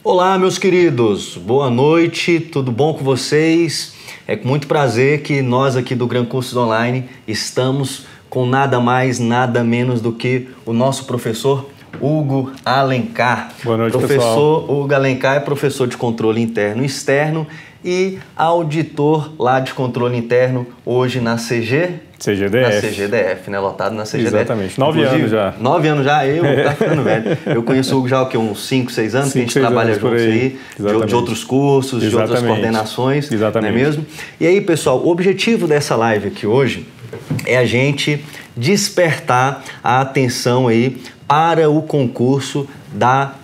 Olá, meus queridos, boa noite, tudo bom com vocês? É com muito prazer que nós aqui do Gran Cursos Online estamos com nada mais, nada menos do que o nosso professor Hugo Alencar. Boa noite, professor pessoal. Hugo Alencar é professor de controle interno e externo e auditor lá de controle interno hoje na CGDF. Na CGDF, né? Lotado na CGDF. Exatamente. 9 anos já. 9 anos já, tá ficando velho. Eu conheço o Hugo já há uns 5, 6 anos, que a gente trabalha juntos aí, de outros cursos, de outras coordenações. Exatamente. Não é mesmo? E aí, pessoal, o objetivo dessa live aqui hoje é a gente despertar a atenção aí para o concurso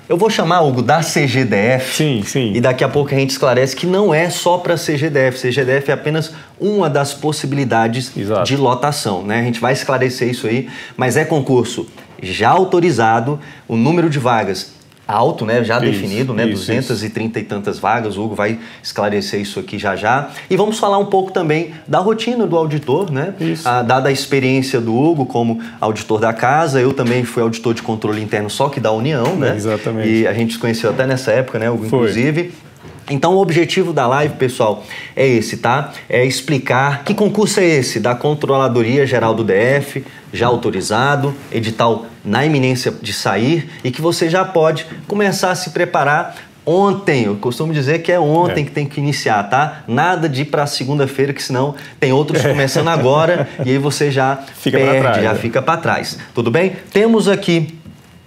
eu vou chamar, Hugo, da CGDF. Sim, sim. E daqui a pouco a gente esclarece que não é só para CGDF. CGDF é apenas uma das possibilidades de lotação, né? A gente vai esclarecer isso aí, mas é concurso já autorizado, o número de vagas alto, né? Já definido, né? 230 e tantas vagas. O Hugo vai esclarecer isso aqui já já. E vamos falar um pouco também da rotina do auditor, né? Dada a experiência do Hugo como auditor da casa, eu também fui auditor de controle interno, só que da União, né? Exatamente. E a gente se conheceu até nessa época, né, Hugo? Inclusive. Então, o objetivo da live, pessoal, é esse, tá? É explicar que concurso é esse da Controladoria Geral do DF, já autorizado, edital na iminência de sair e que você já pode começar a se preparar ontem. Eu costumo dizer que é ontem que tem que iniciar, tá? Nada de ir para segunda-feira, que senão tem outros começando agora e aí você já fica para trás. Tudo bem? Temos aqui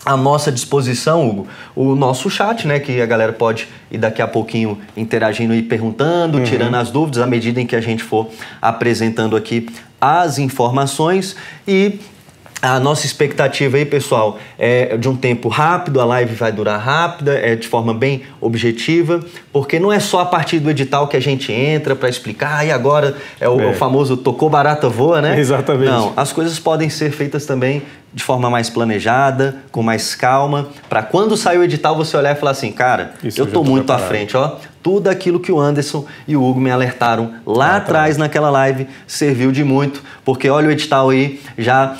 à nossa disposição, Hugo, o nosso chat, né, que a galera pode ir daqui a pouquinho interagindo e perguntando, tirando as dúvidas à medida em que a gente for apresentando aqui as informações. E a nossa expectativa aí, pessoal, é de um tempo rápido, a live vai durar rápida, de forma bem objetiva, porque não é só a partir do edital que a gente entra para explicar, e agora o famoso tocou barata voa, né? Exatamente. Não, as coisas podem ser feitas também de forma mais planejada, com mais calma, para quando sair o edital você olhar e falar assim, cara, eu tô muito à frente, ó. Tudo aquilo que o Anderson e o Hugo me alertaram lá atrás naquela live serviu de muito, porque olha o edital aí já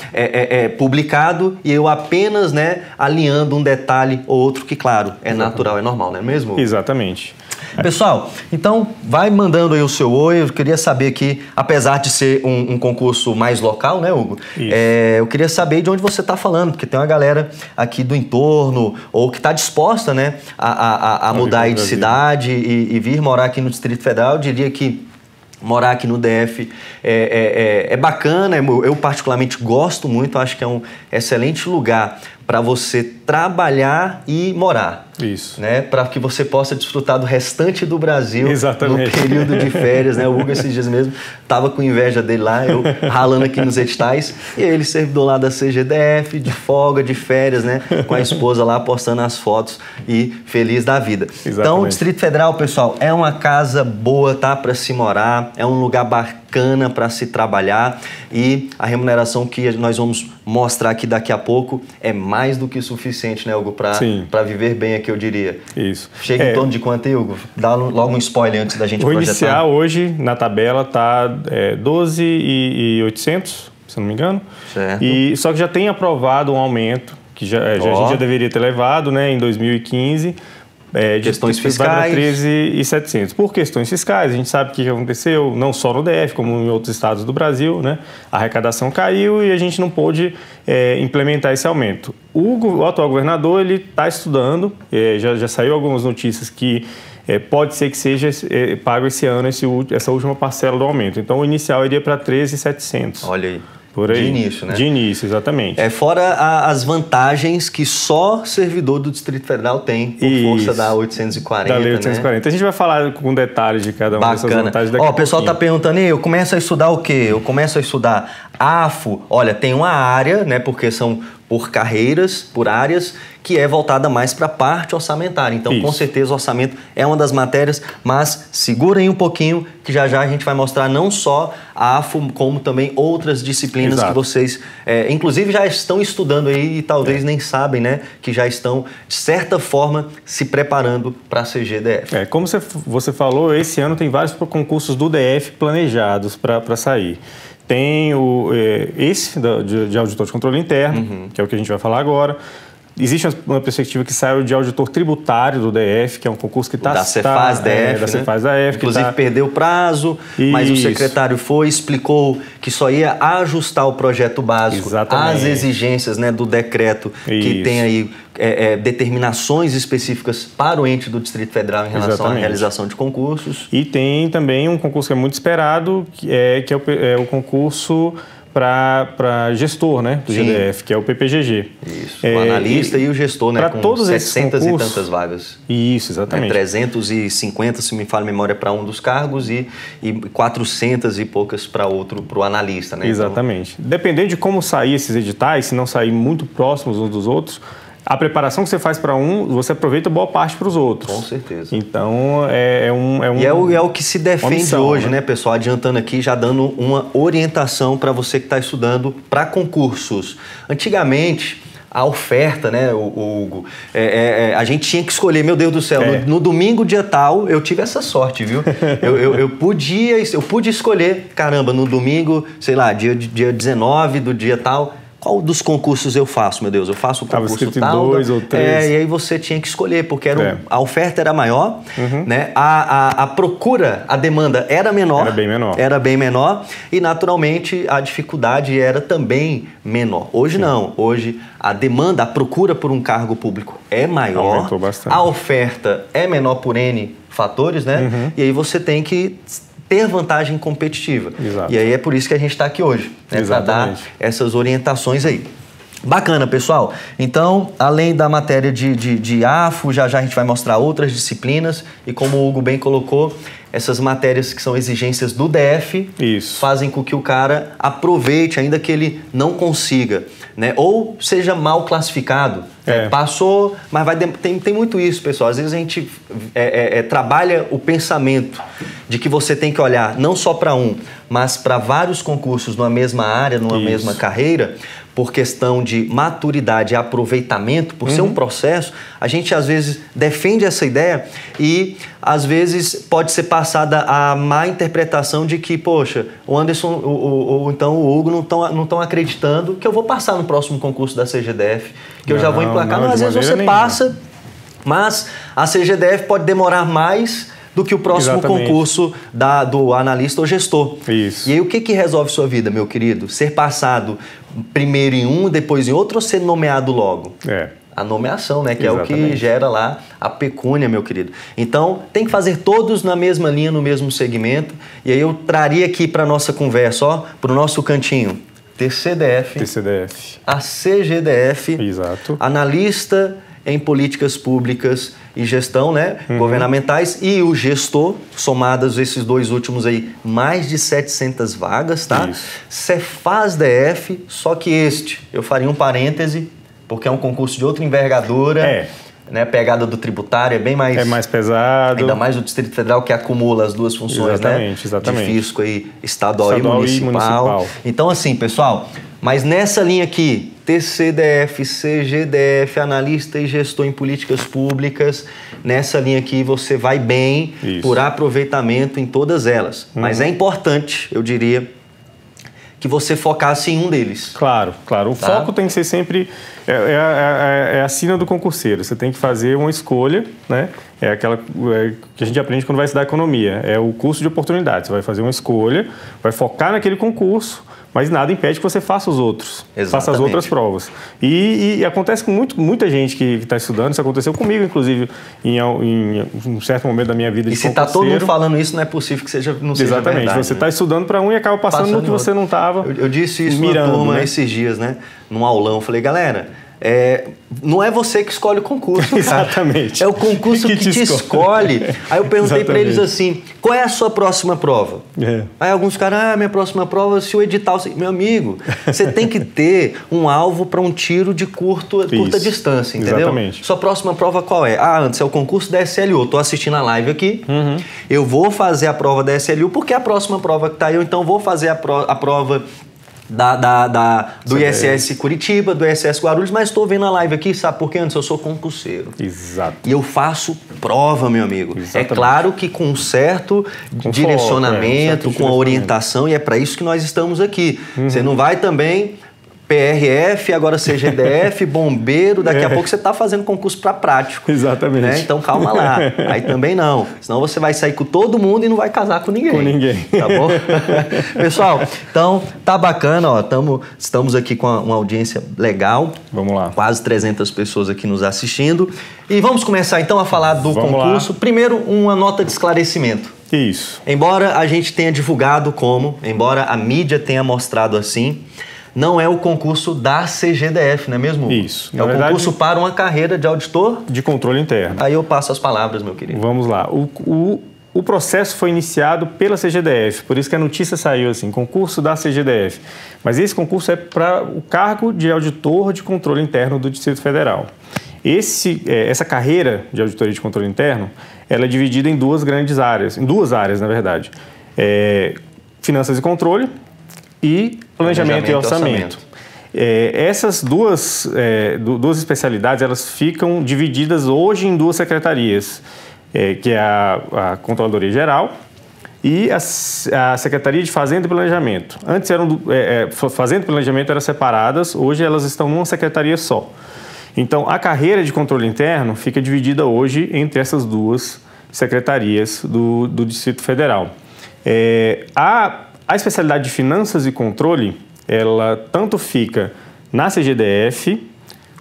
publicado e eu apenas, né, alinhando um detalhe ou outro que, claro, é natural, é normal, não é mesmo, Hugo? Exatamente. Pessoal, então vai mandando aí o seu oi. Eu queria saber aqui, apesar de ser um concurso mais local, né, Hugo? Eu queria saber de onde você está falando, porque tem uma galera aqui do entorno ou que está disposta, né, a mudar aí de cidade e vir morar aqui no Distrito Federal. Eu diria que morar aqui no DF é bacana, eu particularmente gosto muito, acho que é um excelente lugar para você trabalhar e morar. Isso. Né? Para que você possa desfrutar do restante do Brasil no período de férias. Né? O Hugo, esses dias mesmo, estava com inveja dele lá, eu ralando aqui nos editais, e ele, servidor lá da CGDF, de folga, de férias, né? Com a esposa lá postando as fotos e feliz da vida. Exatamente. Então, o Distrito Federal, pessoal, é uma casa boa, tá? Para se morar, é um lugar bacana para se trabalhar e a remuneração que nós vamos mostrar aqui daqui a pouco é mais do que suficiente, né, Hugo, para viver bem aqui, eu diria. Isso. Chega em torno de quanto aí, Hugo? Dá logo um spoiler antes da gente projetar. O inicial hoje, na tabela, tá 12.800, se não me engano. Certo. Só que já tem aprovado um aumento, que a gente já deveria ter levado, né, em 2015, questões fiscais. 13.700. Por questões fiscais, a gente sabe o que aconteceu, não só no DF, como em outros estados do Brasil, né? A arrecadação caiu e a gente não pôde implementar esse aumento. O atual governador, ele está estudando, já saiu algumas notícias que pode ser que seja pago esse ano essa última parcela do aumento. Então, o inicial iria para 13.700. Olha aí. Por aí. De início, né? De início, exatamente. Fora as vantagens que só servidor do Distrito Federal tem por força da 840, da Lei 840. Né? A gente vai falar com detalhes de cada uma dessas vantagens daqui a pouquinho. O pessoal está perguntando, eu começo a estudar o quê? Eu começo a estudar AFO. Olha, tem uma área, né? Porque são por carreiras, por áreas, que é voltada mais para a parte orçamentária. Então, com certeza, o orçamento é uma das matérias, mas segurem um pouquinho, que já já a gente vai mostrar não só a AFO, como também outras disciplinas que vocês, inclusive, já estão estudando aí e talvez nem sabem, né? Que já estão, de certa forma, se preparando para a CGDF. Como você falou, esse ano tem vários concursos do DF planejados para sair. Tem esse de auditor de controle interno, que é o que a gente vai falar agora. Existe uma perspectiva que saiu de auditor tributário do DF, que é um concurso que está... Da Cefaz DF, da Cefaz DF. Inclusive perdeu o prazo, mas o secretário explicou que só ia ajustar o projeto básico às exigências, né, do decreto que tem aí determinações específicas para o ente do Distrito Federal em relação à realização de concursos. E tem também um concurso que é muito esperado, que é o concurso para gestor, né, do GDF, que é o PPGG. Isso, o analista e o gestor, né, com todos 700 e tantas vagas. Isso, exatamente. 350, se me falha a memória, para um dos cargos e 400 e poucas para o analista, né? Exatamente. Então, dependendo de como sair esses editais, se não sair muito próximos uns dos outros, a preparação que você faz para um, você aproveita boa parte para os outros. Com certeza. Então, E é o que se defende missão, hoje, né, pessoal? Adiantando aqui, já dando uma orientação para você que está estudando para concursos. Antigamente, a oferta, né, Hugo, a gente tinha que escolher, meu Deus do céu, no domingo, dia tal, eu tive essa sorte, viu? eu pude escolher, caramba, no domingo, sei lá, dia 19 do dia tal... Qual dos concursos eu faço, meu Deus? Eu faço o concurso tal. 2 ou 3. E aí você tinha que escolher, porque a oferta era maior, né? A procura, a demanda era menor. Era bem menor. E, naturalmente, a dificuldade era também menor. Hoje não. Hoje a demanda, a procura por um cargo público é maior. Aumentou bastante. A oferta é menor por N fatores, né? E aí você tem que ter vantagem competitiva. Exato. E aí é por isso que a gente está aqui hoje, né, para dar essas orientações aí. Bacana, pessoal. Então, além da matéria de AFO, já a gente vai mostrar outras disciplinas e, como o Hugo bem colocou, essas matérias que são exigências do DF fazem com que o cara aproveite, ainda que ele não consiga, né? Ou seja mal classificado. Passou, mas tem muito isso, pessoal. Às vezes a gente trabalha o pensamento de que você tem que olhar não só para um, mas para vários concursos numa mesma área, numa mesma carreira, por questão de maturidade e aproveitamento, por ser um processo, a gente às vezes defende essa ideia e às vezes pode ser passada a má interpretação de que, poxa, o Anderson ou então o Hugo não estão acreditando que eu vou passar no próximo concurso da CGDF, que eu já vou emplacar. Não, às vezes você passa, mas a CGDF pode demorar mais do que o próximo concurso do analista ou gestor. Isso. E aí o que resolve sua vida, meu querido? Ser passado primeiro em um, depois em outro, ou ser nomeado logo? A nomeação, né? Que é o que gera lá a pecúnia, meu querido. Então, tem que fazer todos na mesma linha, no mesmo segmento. E aí eu traria aqui para nossa conversa, para o nosso cantinho, TCDF, a CGDF, analista em políticas públicas e gestão, né, governamentais, e o gestor, somados esses dois últimos aí, mais de 700 vagas, tá? Cefaz DF, só que eu faria um parêntese, porque é um concurso de outra envergadura, né, pegada do tributário, é bem mais... É mais pesado. Ainda mais o Distrito Federal, que acumula as duas funções, né? De fisco aí, estadual e municipal. Então, assim, pessoal, mas nessa linha aqui, TCDF, CGDF, analista e gestor em políticas públicas, nessa linha aqui você vai bem por aproveitamento em todas elas. Mas é importante, eu diria, que você focasse em um deles. Claro. O foco tem que ser sempre... É a sina do concurseiro. Você tem que fazer uma escolha, né? É aquela que a gente aprende quando vai estudar economia. É o curso de oportunidade. Você vai fazer uma escolha, vai focar naquele concurso, mas nada impede que você faça os outros. Faça as outras provas. E acontece com muita gente que está estudando. Isso aconteceu comigo, inclusive, em um certo momento da minha vida de concurseiro. E se está todo mundo falando isso, não é possível que não seja verdade. Você está estudando para um e acaba passando no que você não estava Eu disse isso na turma, né, esses dias, né? Num aulão. Eu falei, galera... não é você que escolhe o concurso, cara. Exatamente. É o concurso que te escolhe. Aí eu perguntei para eles assim, qual é a sua próxima prova? Aí alguns caras, minha próxima prova, se o edital... Meu amigo, você tem que ter um alvo para um tiro de curta distância, entendeu? Exatamente. Sua próxima prova qual é? Antes é o concurso da SLU. Estou assistindo a live aqui. Eu vou fazer a prova da SLU porque é a próxima prova que está aí. Então vou fazer a prova... do ISS Curitiba, do ISS Guarulhos, mas estou vendo a live aqui, sabe por quê? Antes eu sou concurseiro. Exato. E eu faço prova, meu amigo. Exatamente. É claro que com um certo direcionamento, com a orientação, e é para isso que nós estamos aqui. Você não vai também PRF, agora CGDF, bombeiro, daqui a pouco você está fazendo concurso para prático. Exatamente. Né? Então calma lá, aí também não. Senão você vai sair com todo mundo e não vai casar com ninguém. Com ninguém. Tá bom? Pessoal, então tá bacana, ó, estamos aqui com uma audiência legal. Vamos lá. Quase 300 pessoas aqui nos assistindo. E vamos começar então a falar do concurso. Lá. Primeiro, uma nota de esclarecimento. Isso. Embora a gente tenha divulgado embora a mídia tenha mostrado assim, não é o concurso da CGDF, não é mesmo? Isso. É o concurso para uma carreira de auditor de controle interno. Aí eu passo as palavras, meu querido. Vamos lá. O processo foi iniciado pela CGDF, por isso que a notícia saiu assim, concurso da CGDF. Mas esse concurso é para o cargo de auditor de controle interno do Distrito Federal. Essa carreira de auditoria de controle interno, ela é dividida em duas áreas, na verdade. Finanças e controle e planejamento e orçamento. Essas duas especialidades, elas ficam divididas hoje em duas secretarias, que é a Controladoria Geral e a Secretaria de Fazenda e Planejamento. Antes, Fazenda e Planejamento eram separadas, hoje elas estão numa secretaria só. Então, a carreira de controle interno fica dividida hoje entre essas duas secretarias do Distrito Federal. A especialidade de Finanças e Controle, ela tanto fica na CGDF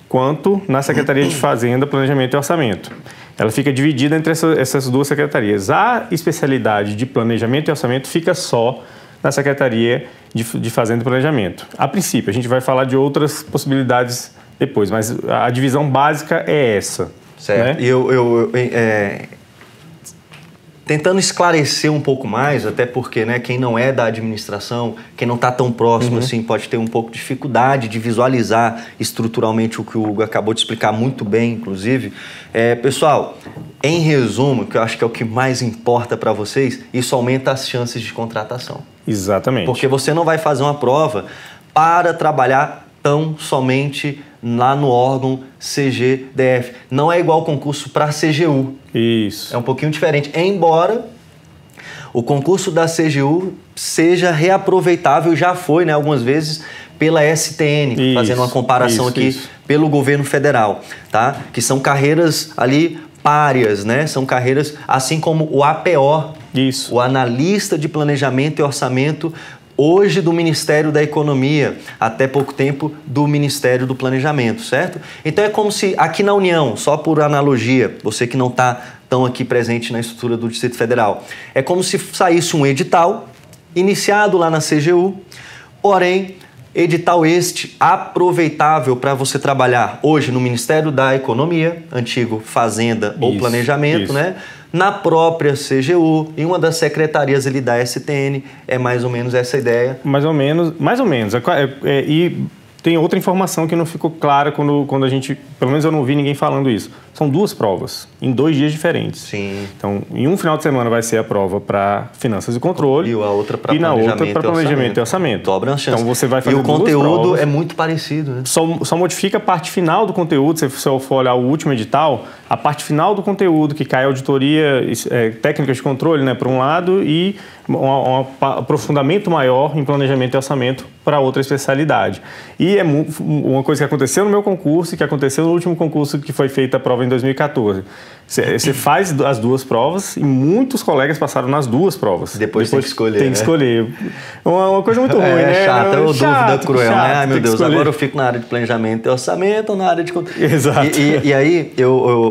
quanto na Secretaria de Fazenda, Planejamento e Orçamento. Ela fica dividida entre essas duas secretarias. A especialidade de Planejamento e Orçamento fica só na Secretaria de Fazenda e Planejamento. A princípio, a gente vai falar de outras possibilidades depois, mas a divisão básica é essa. Certo. Né? E tentando esclarecer um pouco mais, até porque, né, quem não é da administração, quem não está tão próximo assim, pode ter um pouco de dificuldade de visualizar estruturalmente o que o Hugo acabou de explicar muito bem, inclusive. Pessoal, em resumo, que eu acho que é o que mais importa para vocês, isso aumenta as chances de contratação. Exatamente. Porque você não vai fazer uma prova para trabalhar tão somente lá no órgão CGDF. Não é igual o concurso para a CGU. Isso. É um pouquinho diferente. Embora o concurso da CGU seja reaproveitável, já foi, né, algumas vezes, pela STN, isso, fazendo uma comparação aqui pelo governo federal, tá? Que são carreiras ali párias, né? São carreiras assim como o APO, isso. O Analista de Planejamento e Orçamento, hoje do Ministério da Economia, até pouco tempo do Ministério do Planejamento, certo? Então é como se aqui na União, só por analogia, você que não está tão aqui presente na estrutura do Distrito Federal, é como se saísse um edital iniciado lá na CGU, porém edital este aproveitável para você trabalhar hoje no Ministério da Economia, antigo Fazenda ou Planejamento, né? Na própria CGU, em uma das secretarias ali da STN, é mais ou menos essa ideia. Mais ou menos. E tem outra informação que não ficou clara quando a gente, pelo menos eu não vi ninguém falando isso. São duas provas, em 2 dias diferentes. Sim. Então, em um final de semana vai ser a prova para Finanças e Controle. E a outra para Planejamento e Orçamento. Dobra as chances. Então, você vai fazer duas provas. E o conteúdo conteúdo é muito parecido, né? Só modifica a parte final do conteúdo. Se você for olhar o último edital, a parte final do conteúdo, que cai auditoria, técnicas de controle, né, para um lado, e um aprofundamento maior em planejamento e orçamento para outra especialidade. E é uma coisa que aconteceu no meu concurso e que aconteceu no último concurso que foi feita a prova em 2014. Você faz as duas provas e muitos colegas passaram nas duas provas. Depois tem que escolher. Tem que escolher. Uma coisa muito ruim, né? É chata, é dúvida cruel, chato, né? Ai, meu Deus, agora eu fico na área de planejamento e orçamento ou na área de... Exato. E aí,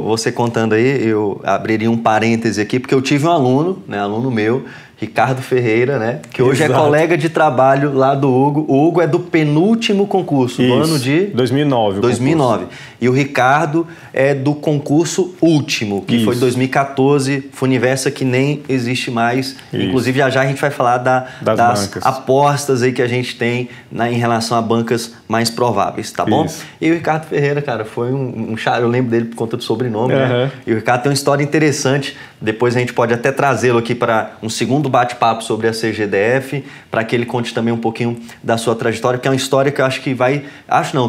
você contando aí, eu abriria um parêntese aqui, porque eu tive um aluno, né, aluno meu, Ricardo Ferreira, né? Que hoje é colega de trabalho lá do Hugo. O Hugo é do penúltimo concurso, do ano de... 2009. 2009. E o Ricardo é do concurso último, que foi 2014, Funiversa, que nem existe mais. Isso. Inclusive, já a gente vai falar das apostas aí que a gente tem em relação a bancas mais prováveis, tá bom? Isso. E o Ricardo Ferreira, cara, foi um eu lembro dele por conta do sobrenome, né? E o Ricardo tem uma história interessante. Depois a gente pode até trazê-lo aqui para um segundo bate-papo sobre a CGDF, para que ele conte também um pouquinho da sua trajetória, que é uma história que eu acho que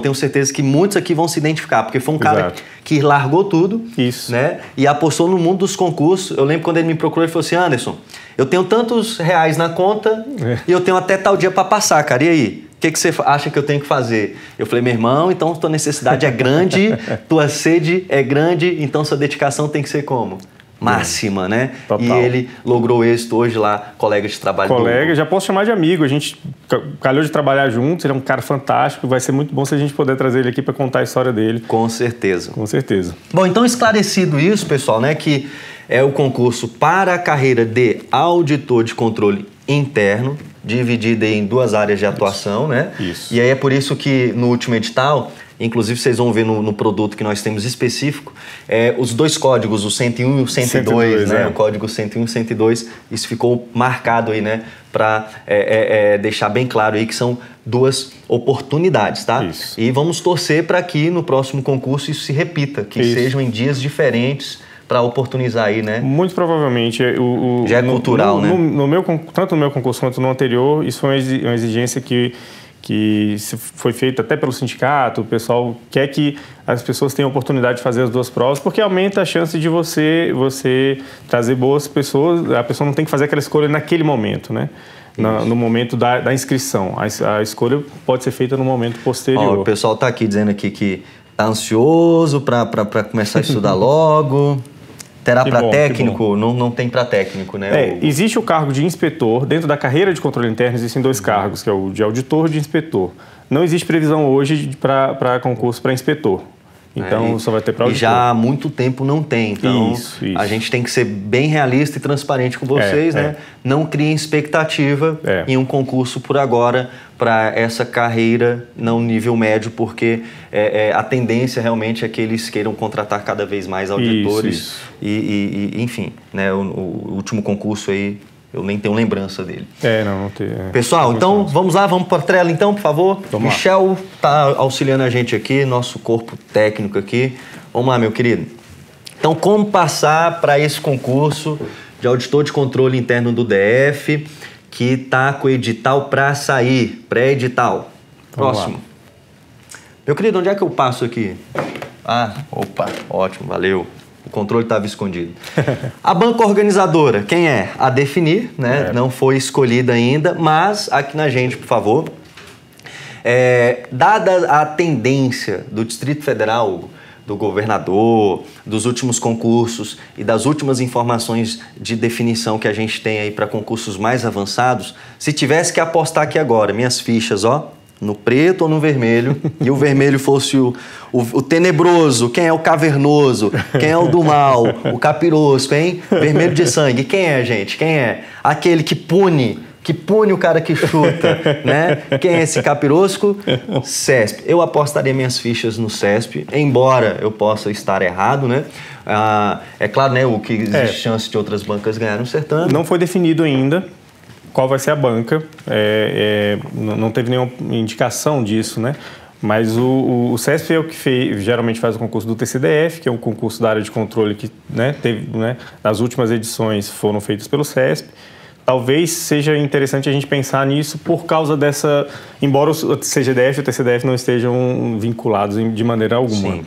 tenho certeza que muitos aqui vão se identificar, porque foi um cara que largou tudo, né, e apostou no mundo dos concursos. Eu lembro quando ele me procurou, ele falou assim: Anderson, eu tenho tantos reais na conta e eu tenho até tal dia para passar, cara, e aí? que você acha que eu tenho que fazer? Eu falei, meu irmão, então tua necessidade é grande, tua sede é grande, então sua dedicação tem que ser como? Máxima, né? Total. E ele logrou êxito hoje lá, colega de trabalho. Colega, já posso chamar de amigo. A gente calhou de trabalhar juntos, ele é um cara fantástico. Vai ser muito bom se a gente puder trazer ele aqui para contar a história dele. Com certeza. Com certeza. Bom, então esclarecido isso, pessoal, né? Que é o concurso para a carreira de auditor de controle interno, dividida em 2 áreas de atuação, né? Isso. E aí é por isso que no último edital, inclusive vocês vão ver no produto que nós temos específico, os 2 códigos, o 101 e o 102, né? O código 101 e 102, isso ficou marcado aí, né? Para deixar bem claro aí que são 2 oportunidades, tá? Isso. E vamos torcer para que no próximo concurso isso se repita, que sejam em dias diferentes, para oportunizar aí, né? Muito provavelmente. Já é cultural, né? Tanto no meu concurso quanto no anterior, isso foi uma exigência que foi feita até pelo sindicato. O pessoal quer que as pessoas tenham a oportunidade de fazer as 2 provas, porque aumenta a chance de você trazer boas pessoas. A pessoa não tem que fazer aquela escolha naquele momento, né? No momento da inscrição. A escolha pode ser feita no momento posterior. Ó, o pessoal está aqui dizendo aqui que está ansioso para começar a estudar logo. Terá para técnico? Não tem para técnico, né? Existe o cargo de inspetor. Dentro da carreira de controle interno existem 2 cargos, que é o de auditor e de inspetor. Não existe previsão hoje para concurso para inspetor. Então, só vai ter para auditor. E já há muito tempo não tem. Então, isso. A gente tem que ser bem realista e transparente com vocês, né? Não criem expectativa em um concurso por agora para essa carreira não nível médio, porque a tendência realmente é que eles queiram contratar cada vez mais auditores. Isso. E enfim, né? O último concurso aí, eu nem tenho lembrança dele. Não tem. Pessoal, então vamos lá, vamos para a tela então, por favor. Michel está auxiliando a gente aqui, nosso corpo técnico aqui. Vamos lá, meu querido. Então, como passar para esse concurso de auditor de controle interno do DF, que está com o edital para sair, pré-edital. Próximo. Meu querido, onde é que eu passo aqui? Opa, ótimo, valeu. O controle estava escondido. A banca organizadora, quem é? A definir, né? Não foi escolhida ainda, mas aqui na gente, por favor. Dada a tendência do Distrito Federal, do governador, dos últimos concursos e das últimas informações de definição que a gente tem aí para concursos mais avançados, se tivesse que apostar aqui agora, minhas fichas, ó, no preto ou no vermelho, e o vermelho fosse o tenebroso, quem é o cavernoso, quem é o do mal, o capirosco, hein? Vermelho de sangue, quem é, gente? Quem é? Aquele que pune o cara que chuta, né? Quem é esse capirosco? CESP. Eu apostaria minhas fichas no CESP, embora eu possa estar errado, né? É claro, né, o que existe chance de outras bancas ganharem o certame. Não foi definido ainda qual vai ser a banca, não teve nenhuma indicação disso, né? Mas o CESP é o que geralmente faz o concurso do TCDF, que é um concurso da área de controle que, né, teve, né, nas últimas edições foram feitas pelo CESP. Talvez seja interessante a gente pensar nisso por causa dessa... Embora o CGDF e o TCDF não estejam vinculados de maneira alguma. Sim.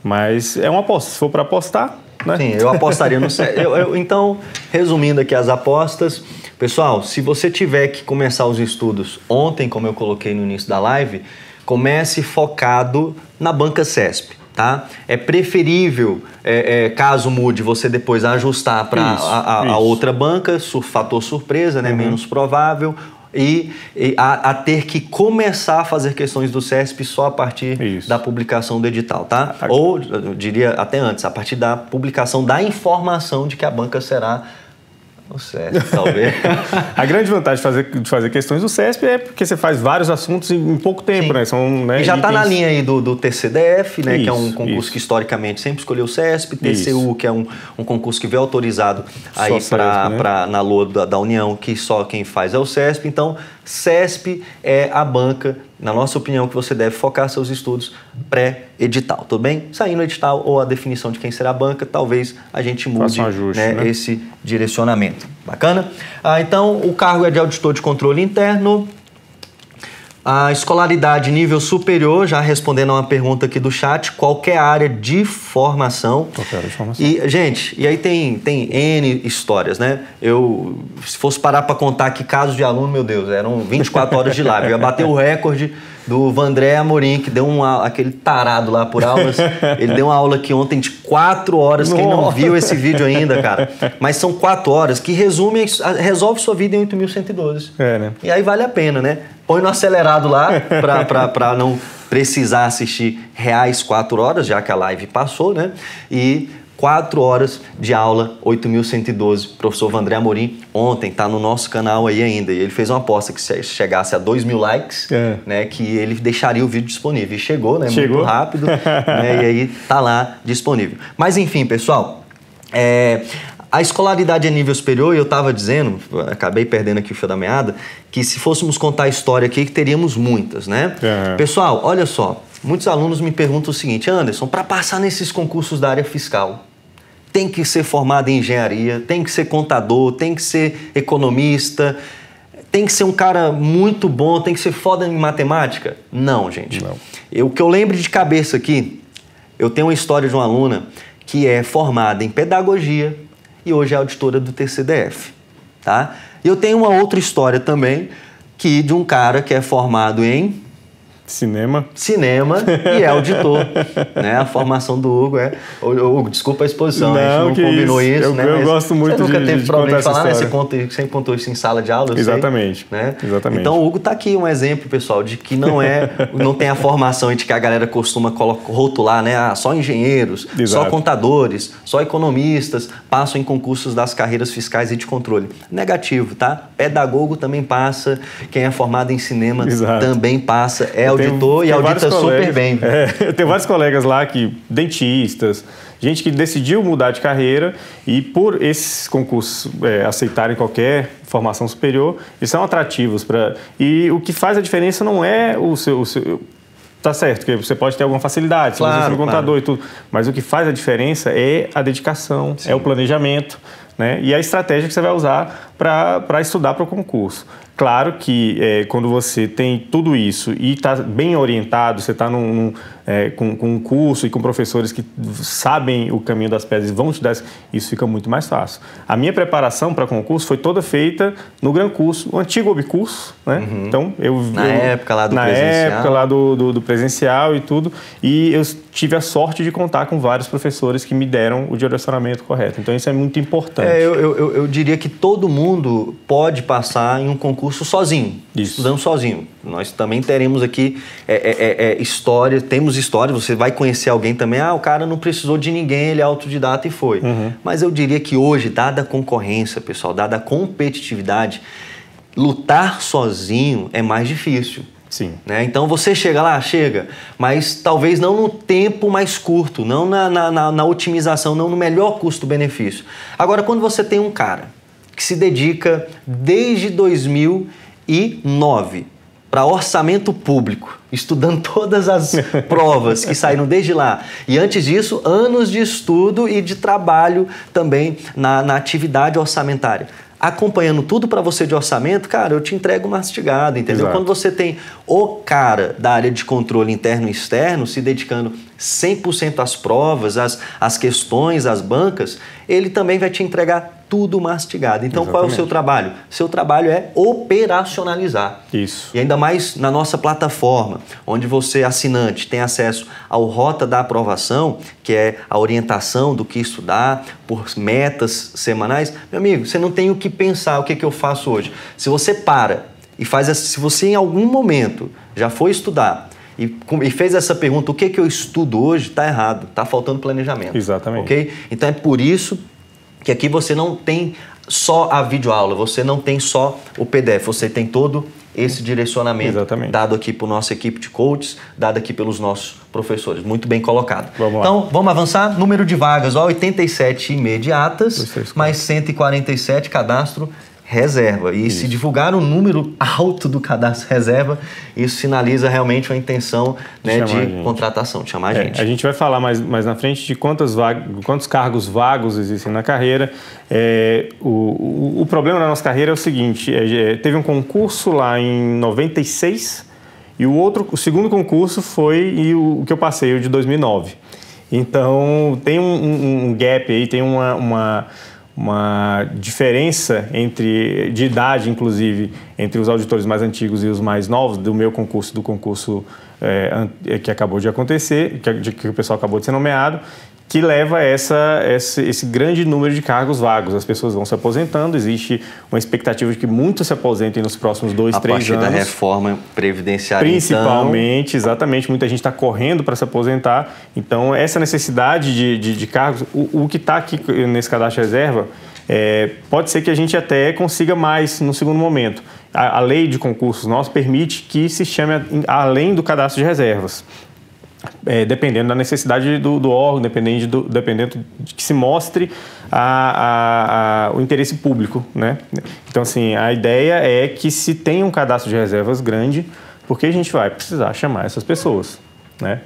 Mas é uma aposta. Se for para apostar, né? Sim, eu apostaria no CESP. Então, resumindo aqui as apostas... Pessoal, se você tiver que começar os estudos ontem, como eu coloquei no início da live, comece focado na banca CESP. Tá? É preferível, caso mude, você depois ajustar para a outra banca, fator surpresa, né? Menos provável, e a ter que começar a fazer questões do CESP só a partir da publicação do edital, tá? Ou, eu diria até antes, a partir da publicação da informação de que a banca será o CESP, talvez. A grande vantagem de fazer questões do CESP é porque você faz vários assuntos em pouco tempo, né? E já está na linha aí do TCDF, né? Que é um concurso que historicamente sempre escolheu o CESP, TCU, que é um concurso que veio autorizado aí na LOA da União, que só quem faz é o CESP. Então, CESP é a banca, na nossa opinião, que você deve focar seus estudos pré-edital, tudo bem? Saindo o edital ou a definição de quem será a banca, talvez a gente mude esse direcionamento. Bacana? Então, o cargo é de auditor de controle interno. A escolaridade nível superior, já respondendo a uma pergunta aqui do chat, qualquer área de formação. Qualquer área de formação. E, gente, e aí tem N histórias, né? Se fosse parar para contar aqui casos de aluno, meu Deus, eram 24 horas de live. Eu ia bater o recorde do Vandré Amorim, que deu aquele tarado lá por aulas. Ele deu uma aula aqui ontem de 4 horas. Nossa. Quem não viu esse vídeo ainda, cara. Mas são 4 horas que resolve sua vida em 8.112. Né? E aí vale a pena, né? Põe no acelerado lá para não precisar assistir reais 4 horas, já que a live passou, né? E 4 horas de aula, 8.112, professor Vandré Amorim, ontem, tá no nosso canal aí ainda. E ele fez uma aposta que se chegasse a 2.000 likes, né, que ele deixaria o vídeo disponível. E chegou, né? Chegou. Muito rápido, né, e aí tá lá disponível. Mas enfim, pessoal, a escolaridade a nível superior, eu estava dizendo, acabei perdendo aqui o fio da meada, que se fôssemos contar a história aqui, que teríamos muitas, né? Pessoal, olha só, muitos alunos me perguntam o seguinte: Anderson, para passar nesses concursos da área fiscal, tem que ser formado em engenharia, tem que ser contador, tem que ser economista, tem que ser um cara muito bom, tem que ser foda em matemática? Não, gente. Não. O que eu lembro de cabeça aqui, eu tenho uma história de uma aluna que é formada em pedagogia e hoje é auditora do TCDF, tá? E eu tenho uma outra história também, de um cara que é formado em Cinema e é auditor, né? A formação do Hugo Hugo, desculpa a exposição, a gente não combinou isso, né? Eu gosto muito de nunca teve problema de falar, né? Você sempre contou isso em sala de aula, eu Exatamente. sei, né? Exatamente. Então o Hugo tá aqui um exemplo, pessoal, de que não tem a formação de que a galera costuma rotular, né? Só engenheiros, só contadores, só economistas passam em concursos das carreiras fiscais e de controle. Negativo, tá? Pedagogo também passa, quem é formado em cinema também passa, auditor e audita super bem. Eu tenho vários colegas lá dentistas, gente que decidiu mudar de carreira e por esses concursos aceitarem qualquer formação superior, eles são atrativos e o que faz a diferença não é o seu tá certo, que você pode ter alguma facilidade, claro, você é contador e tudo, mas o que faz a diferença é a dedicação, é o planejamento, né? E a estratégia que você vai usar para estudar para o concurso. Claro que quando você tem tudo isso e está bem orientado, você está com um curso e com professores que sabem o caminho das pedras e vão te dar isso, fica muito mais fácil. A minha preparação para concurso foi toda feita no Gran Curso, o antigo Obcurso, né? Então, na época lá do presencial. Na época lá do presencial e tudo, e eu tive a sorte de contar com vários professores que me deram o direcionamento correto. Então, isso é muito importante. Eu diria que todo mundo pode passar em um concurso sozinho, estudando sozinho. Nós também teremos aqui história, temos história, você vai conhecer alguém também, o cara não precisou de ninguém, ele é autodidata e foi. Mas eu diria que hoje, dada a concorrência, pessoal, dada a competitividade, lutar sozinho é mais difícil. Sim. Né? Então você chega, mas talvez não no tempo mais curto, não na otimização, não no melhor custo-benefício. Agora, quando você tem um cara que se dedica desde 2009 para orçamento público, estudando todas as provas que saíram desde lá. E antes disso, anos de estudo e de trabalho também na atividade orçamentária. Acompanhando tudo para você de orçamento, cara, eu te entrego mastigado, entendeu? Exato. Quando você tem o cara da área de controle interno e externo se dedicando 100% às provas, às questões, às bancas, ele também vai te entregar tudo mastigado. Então, Qual é o seu trabalho? Seu trabalho é operacionalizar. Isso. E ainda mais na nossa plataforma, onde você, assinante, tem acesso ao Rota da Aprovação, que é a orientação do que estudar, por metas semanais. Meu amigo, você não tem o que pensar, o que eu faço hoje. Se você para e se você em algum momento já foi estudar e fez essa pergunta, o que eu estudo hoje, está errado, está faltando planejamento. Exatamente. Ok? Então é por isso que aqui você não tem só a videoaula, você não tem só o PDF, você tem todo esse direcionamento dado aqui por nossa equipe de coaches, dado aqui pelos nossos professores. Muito bem colocado. Então, vamos avançar. Número de vagas, 87 imediatas, mais 147 cadastro reserva. E se divulgar um número alto do cadastro reserva, isso sinaliza realmente uma intenção, né, de contratação, de chamar a gente. A gente vai falar mais na frente de quantos cargos vagos existem na carreira. O problema da nossa carreira é o seguinte, teve um concurso lá em 96 E o segundo concurso foi o que eu passei, o de 2009. Então, tem um gap aí, tem uma diferença de idade, inclusive, entre os auditores mais antigos e os mais novos, do meu concurso, do concurso que acabou de acontecer, que o pessoal acabou de ser nomeado, que leva a esse grande número de cargos vagos. As pessoas vão se aposentando, existe uma expectativa de que muitos se aposentem nos próximos 2, 3 anos. A partir da reforma previdenciária, principalmente, então... exatamente. Muita gente está correndo para se aposentar. Então, essa necessidade de cargos, o que está aqui nesse cadastro de reserva, pode ser que a gente até consiga mais no segundo momento. A lei de concursos nossa permite que se chame além do cadastro de reservas. Dependendo da necessidade do órgão, dependendo de que se mostre o interesse público, né? Então, assim, a ideia é que se tenha um cadastro de reservas grande, porque a gente vai precisar chamar essas pessoas, né?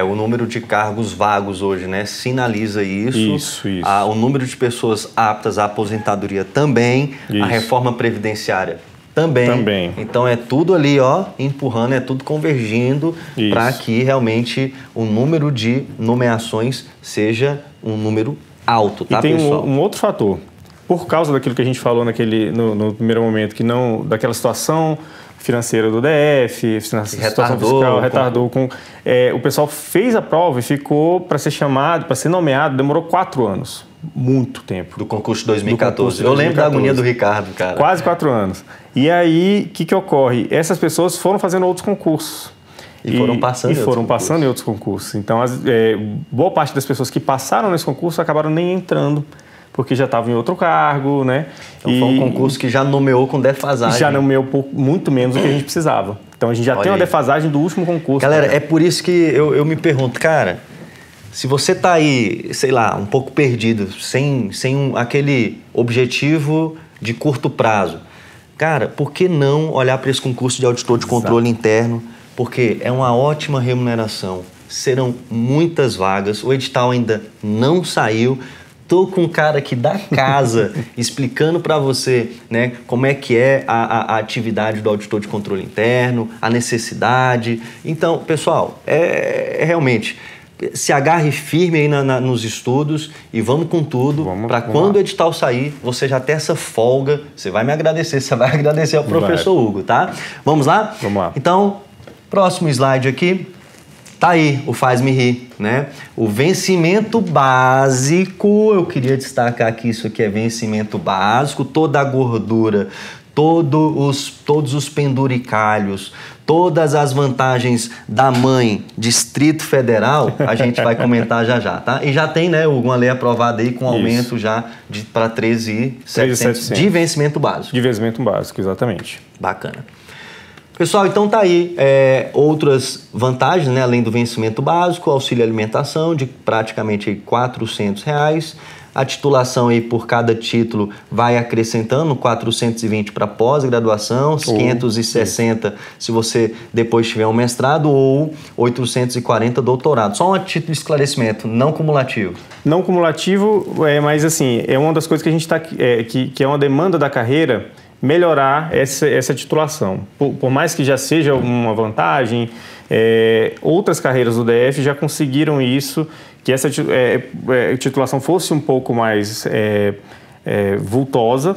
O número de cargos vagos hoje, né, sinaliza isso. Isso. O número de pessoas aptas à aposentadoria também. Isso. A reforma previdenciária também. Então é tudo ali, empurrando, é tudo convergindo para que realmente o número de nomeações seja um número alto, tá, pessoal? E tem um outro fator. Por causa daquilo que a gente falou no primeiro momento, daquela situação financeira do DF, situação fiscal, retardou com... o pessoal fez a prova e ficou para ser chamado, para ser nomeado, demorou 4 anos. Muito tempo. Do concurso de 2014. Eu lembro da agonia do Ricardo, cara. Quase 4 anos. E aí, o que ocorre? Essas pessoas foram fazendo outros concursos. E foram passando em outros concursos. Então, boa parte das pessoas que passaram nesse concurso acabaram nem entrando, porque já estavam em outro cargo, né? Então, foi um concurso que já nomeou com defasagem. Já nomeou muito menos do que a gente precisava. Então, a gente já tem uma defasagem do último concurso. Galera, é por isso que eu me pergunto, cara, se você está aí, sei lá, um pouco perdido, sem aquele objetivo de curto prazo, cara, por que não olhar para esse concurso de auditor de controle interno? Porque é uma ótima remuneração, serão muitas vagas, o edital ainda não saiu. Tô com um cara aqui da casa explicando para você, né, como é que é a atividade do auditor de controle interno, a necessidade. Então, pessoal, realmente... se agarre firme aí nos estudos e vamos com tudo para quando o edital sair, você já ter essa folga, você vai me agradecer, você vai agradecer ao professor Hugo, tá? Vamos lá? Vamos lá. Então, próximo slide aqui, tá aí o Faz-me Rir, né? O vencimento básico, eu queria destacar que isso aqui é vencimento básico, toda a gordura, todos os penduricalhos, todas as vantagens da mãe Distrito Federal, a gente vai comentar já, tá? E já tem, né, uma lei aprovada aí com aumento já para 13.700 de vencimento básico. De vencimento básico, exatamente. Bacana. Pessoal, então tá aí outras vantagens, né, além do vencimento básico, auxílio alimentação de praticamente R$400. A titulação aí por cada título vai acrescentando 420 para pós-graduação, 560 se você depois tiver um mestrado ou 840 doutorado. Só um título de esclarecimento, não cumulativo. Não cumulativo, mas assim, é uma das coisas que a gente está que é uma demanda da carreira, melhorar essa titulação. Por mais que já seja uma vantagem, outras carreiras do DF já conseguiram isso, que essa titulação fosse um pouco mais vultosa,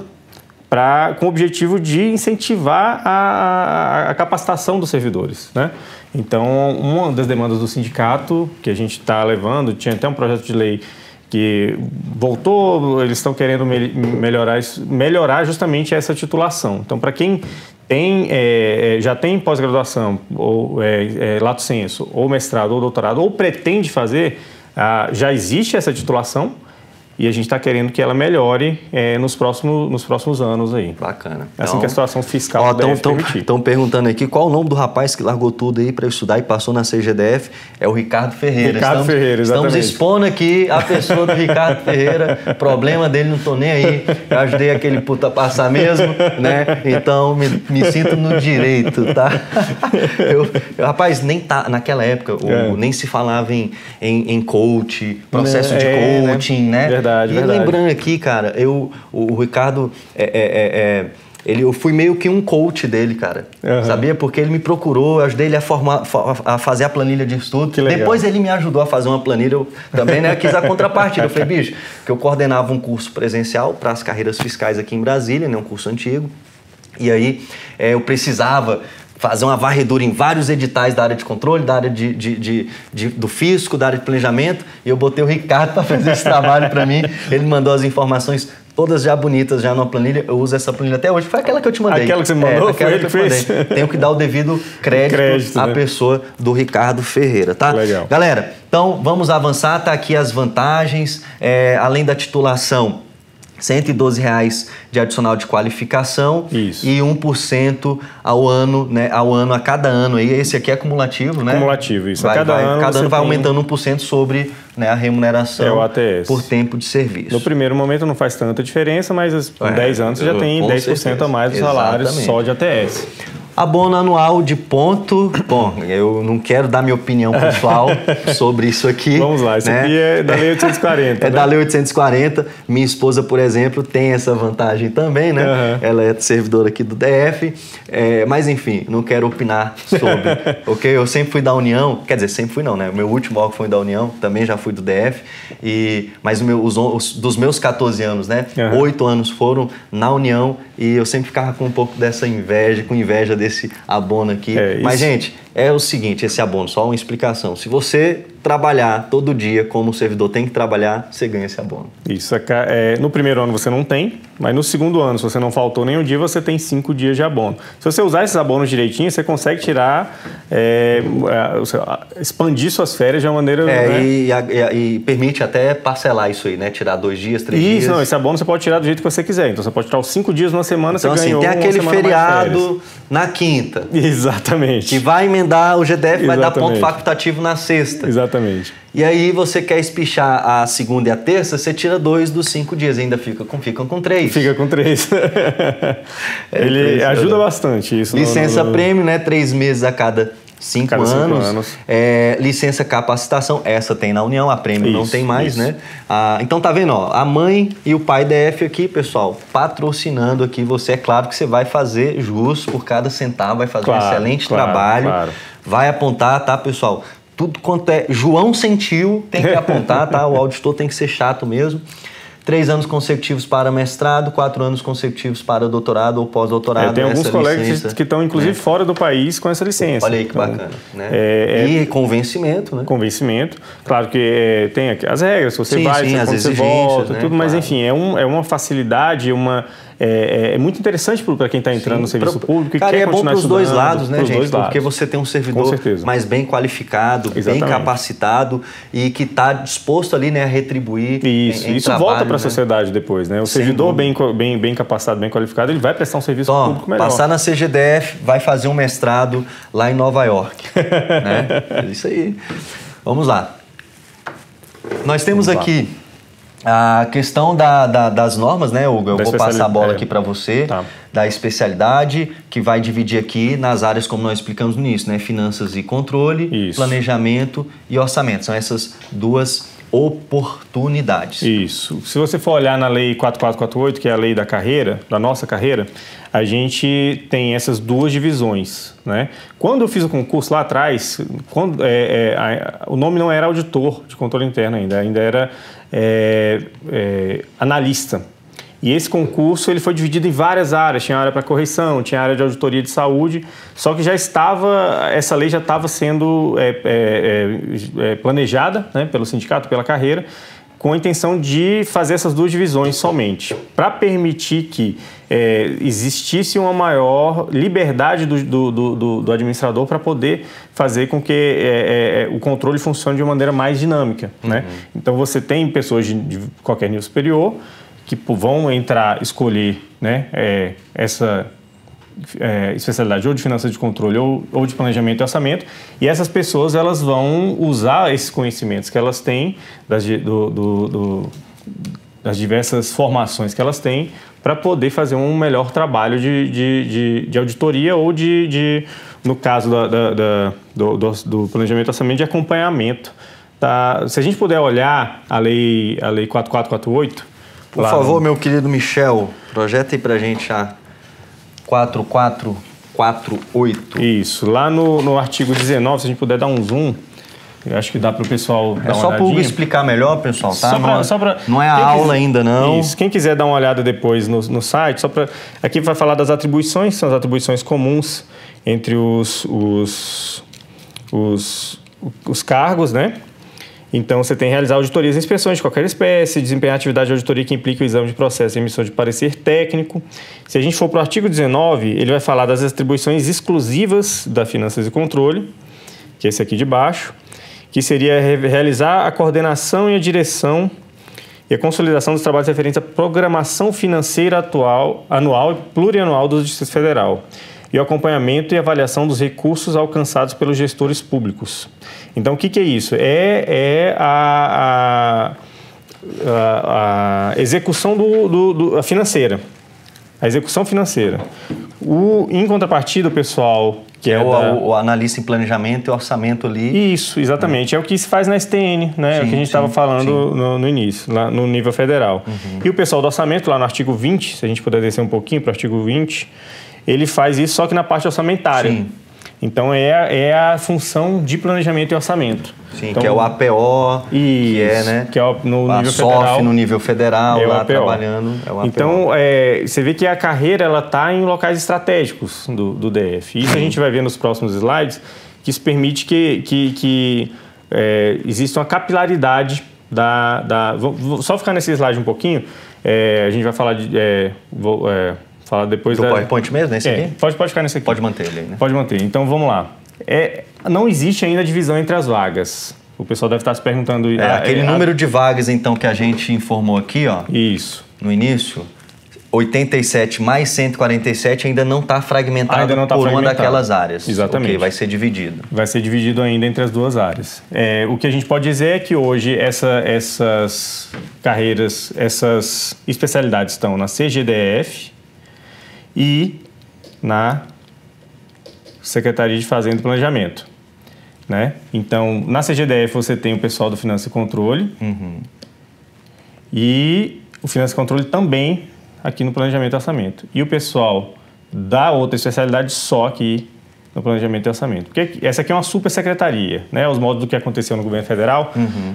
com o objetivo de incentivar a capacitação dos servidores, né? Então, uma das demandas do sindicato que a gente está levando, tinha até um projeto de lei que voltou, eles estão querendo melhorar justamente essa titulação. Então, para quem já tem pós-graduação, ou lato sensu, ou mestrado, ou doutorado, ou pretende fazer, já existe essa titulação e a gente está querendo que ela melhore nos próximos anos aí. Bacana. Assim que a situação fiscal deve permitir. Estão perguntando aqui qual o nome do rapaz que largou tudo aí para estudar e passou na CGDF. É o Ricardo Ferreira. Ferreira, exatamente. Estamos expondo aqui a pessoa do Ricardo Ferreira. Problema dele, não estou nem aí. Eu ajudei aquele puta a passar mesmo, né? Então, me sinto no direito, tá? Rapaz, nem tá, naquela época, nem se falava em coach, processo de coaching, né? Verdade. Lembrando aqui, cara, o Ricardo eu fui meio que um coach dele, cara. Sabia? Porque ele me procurou, eu ajudei ele a fazer a planilha de estudo. Depois ele me ajudou a fazer uma planilha, eu também, né, quis a contrapartida. Eu falei, bicho, que eu coordenava um curso presencial para as carreiras fiscais aqui em Brasília, né, um curso antigo. E aí eu precisava fazer uma varredura em vários editais da área de controle, da área do fisco, da área de planejamento, e eu botei o Ricardo para fazer esse trabalho para mim. Ele mandou as informações todas já bonitas, já numa planilha. Eu uso essa planilha até hoje. Foi aquela que eu te mandei. Aquela que você me mandou? Aquela que eu te mandei. Tenho que dar o devido crédito à pessoa do Ricardo Ferreira, tá? Legal. Galera, então vamos avançar. Tá aqui as vantagens. Além da titulação, R$112 de adicional de qualificação. Isso. E 1% ao ano, né? A cada ano. E esse aqui é cumulativo, né? Cumulativo, isso. Cada ano vai aumentando 1% sobre, né, a remuneração por tempo de serviço. No primeiro momento não faz tanta diferença, mas com 10 anos você já tem 10% a mais dos salários só de ATS. Abono anual de ponto. Bom, eu não quero dar minha opinião pessoal sobre isso aqui. Vamos lá, isso aqui é da Lei 840. Da Lei 840. Minha esposa, por exemplo, tem essa vantagem também, né? Ela é servidora aqui do DF. Mas, enfim, não quero opinar sobre. Ok? Eu sempre fui da União. Quer dizer, sempre fui não, né? O meu último órgão foi da União, também já fui do DF. Mas dos meus 14 anos, né? 8 anos foram na União e eu sempre ficava com um pouco dessa inveja desse abono aqui. Mas, gente, é o seguinte, esse abono, só uma explicação. Se você trabalhar todo dia como o servidor tem que trabalhar, você ganha esse abono. Isso. No primeiro ano você não tem, mas no segundo ano, se você não faltou nenhum dia, você tem 5 dias de abono. Se você usar esses abonos direitinho, você consegue tirar, expandir suas férias de uma maneira... E permite até parcelar isso aí, né? Tirar 2 dias, 3 dias. Isso, não, esse abono você pode tirar do jeito que você quiser. Então você pode tirar os 5 dias numa semana, então, você ganhou tem aquele feriado na quinta. Exatamente. Que vai emendar o GDF, vai dar ponto facultativo na sexta. Exatamente. E aí você quer espichar a segunda e a terça, você tira 2 dos 5 dias, ainda ficam com 3. Fica com 3. Ele ajuda bastante isso. Licença prêmio, né? 3 meses a cada 5 anos. Licença capacitação, essa tem na União, a prêmio não tem mais, né? Então tá vendo, ó, a mãe e o pai DF aqui, pessoal, patrocinando aqui você. É claro que você vai fazer jus por cada centavo, vai fazer um excelente trabalho. Vai apontar, tá, pessoal? Tudo quanto é João sentiu, tem que apontar, tá? O auditor tem que ser chato mesmo. 3 anos consecutivos para mestrado, 4 anos consecutivos para doutorado ou pós-doutorado. Tem alguns colegas que estão, inclusive, fora do país com essa licença. Olha aí que bacana. Né? E com vencimento, né? Com vencimento. Claro que tem as regras, se você vai, quando você volta, tudo, mas enfim, é uma facilidade, é muito interessante para quem está entrando no serviço público e quer continuar estudando. É bom para os dois lados, né, gente? Porque você tem um servidor mais bem qualificado, bem capacitado e que está disposto ali, né, a retribuir. Isso volta para a sociedade depois, né? O servidor bem capacitado, bem qualificado, ele vai prestar um serviço público melhor. Passar na CGDF, vai fazer um mestrado lá em Nova York. Né? É isso aí. Vamos lá. Nós temos aqui a questão das normas, né, Hugo? Eu vou passar a bola aqui para você, da especialidade, que vai dividir aqui nas áreas, como nós explicamos no início, né? Finanças e controle, planejamento e orçamento. São essas 2 oportunidades. Isso. Se você for olhar na Lei 4448, que é a lei da carreira, da nossa carreira, a gente tem essas 2 divisões, né? Quando eu fiz o concurso lá atrás, o nome não era auditor de controle interno ainda era analista. E esse concurso ele foi dividido em várias áreas, tinha área para correção, tinha área de auditoria de saúde, só que essa lei já estava sendo planejada, né, pelo sindicato, pela carreira, com a intenção de fazer essas 2 divisões somente, para permitir que existisse uma maior liberdade do administrador para poder fazer com que o controle funcione de uma maneira mais dinâmica. Né? Então você tem pessoas de qualquer nível superior que vão escolher, né, essa especialidade ou de finanças de controle ou de planejamento e orçamento, e essas pessoas elas vão usar esses conhecimentos que elas têm das diversas formações que elas têm para poder fazer um melhor trabalho de auditoria ou no caso do planejamento e orçamento, de acompanhamento. Tá? Se a gente puder olhar a lei 4448... Por favor, meu querido Michel, projeta aí pra gente 4448. Isso. Lá no artigo 19, se a gente puder dar um zoom, eu acho que dá para o pessoal dar uma só para explicar melhor, pessoal, tá? Não é a aula ainda, não. Isso. Quem quiser dar uma olhada depois no site, aqui vai falar das atribuições, são as atribuições comuns entre os cargos, né? Então, você tem que realizar auditorias e inspeções de qualquer espécie, desempenhar atividade de auditoria que implica o exame de processo e emissão de parecer técnico. Se a gente for para o artigo 19, ele vai falar das atribuições exclusivas da Finanças e Controle, que é esse aqui de baixo, que seria realizar a coordenação e a direção e a consolidação dos trabalhos referentes à programação financeira anual e plurianual do Distrito Federal e o acompanhamento e avaliação dos recursos alcançados pelos gestores públicos. Então, o que é isso? É a execução a financeira. A execução financeira. Em contrapartida, o pessoal... Que é o analista em planejamento e orçamento ali. Isso, exatamente. É o que se faz na STN, né? Sim, o que a gente estava falando no início, lá no nível federal. E o pessoal do orçamento, lá no artigo 20, se a gente puder descer um pouquinho para o artigo 20, ele faz isso só que na parte orçamentária. Sim. Então, é a função de planejamento e orçamento. Sim, então, que é o APO, que é no nível federal. No nível federal, lá trabalhando. É o APO. Então, você vê que a carreira está em locais estratégicos do DF. Isso a gente vai ver nos próximos slides, que isso permite que exista uma capilaridade Vou só ficar nesse slide um pouquinho. A gente vai falar falar depois do PowerPoint mesmo, nesse aqui? Pode ficar nesse aqui. Pode manter ele aí, né? Pode manter. Então, vamos lá. Não existe ainda divisão entre as vagas. O pessoal deve estar se perguntando... aquele número de vagas, então, que a gente informou aqui, ó. Isso. No início, 87 mais 147 ainda não está fragmentado uma daquelas áreas. Exatamente. Ok, vai ser dividido. Vai ser dividido ainda entre as duas áreas. O que a gente pode dizer é que hoje essas carreiras, essas especialidades estão na CGDF e na Secretaria de Fazenda e Planejamento, né? Então, na CGDF você tem o pessoal do Finanças e Controle e o Finanças e Controle também aqui no Planejamento e Orçamento. E o pessoal da outra especialidade só aqui no Planejamento e Orçamento. Porque essa aqui é uma supersecretaria, né? Os modos do que aconteceu no governo federal.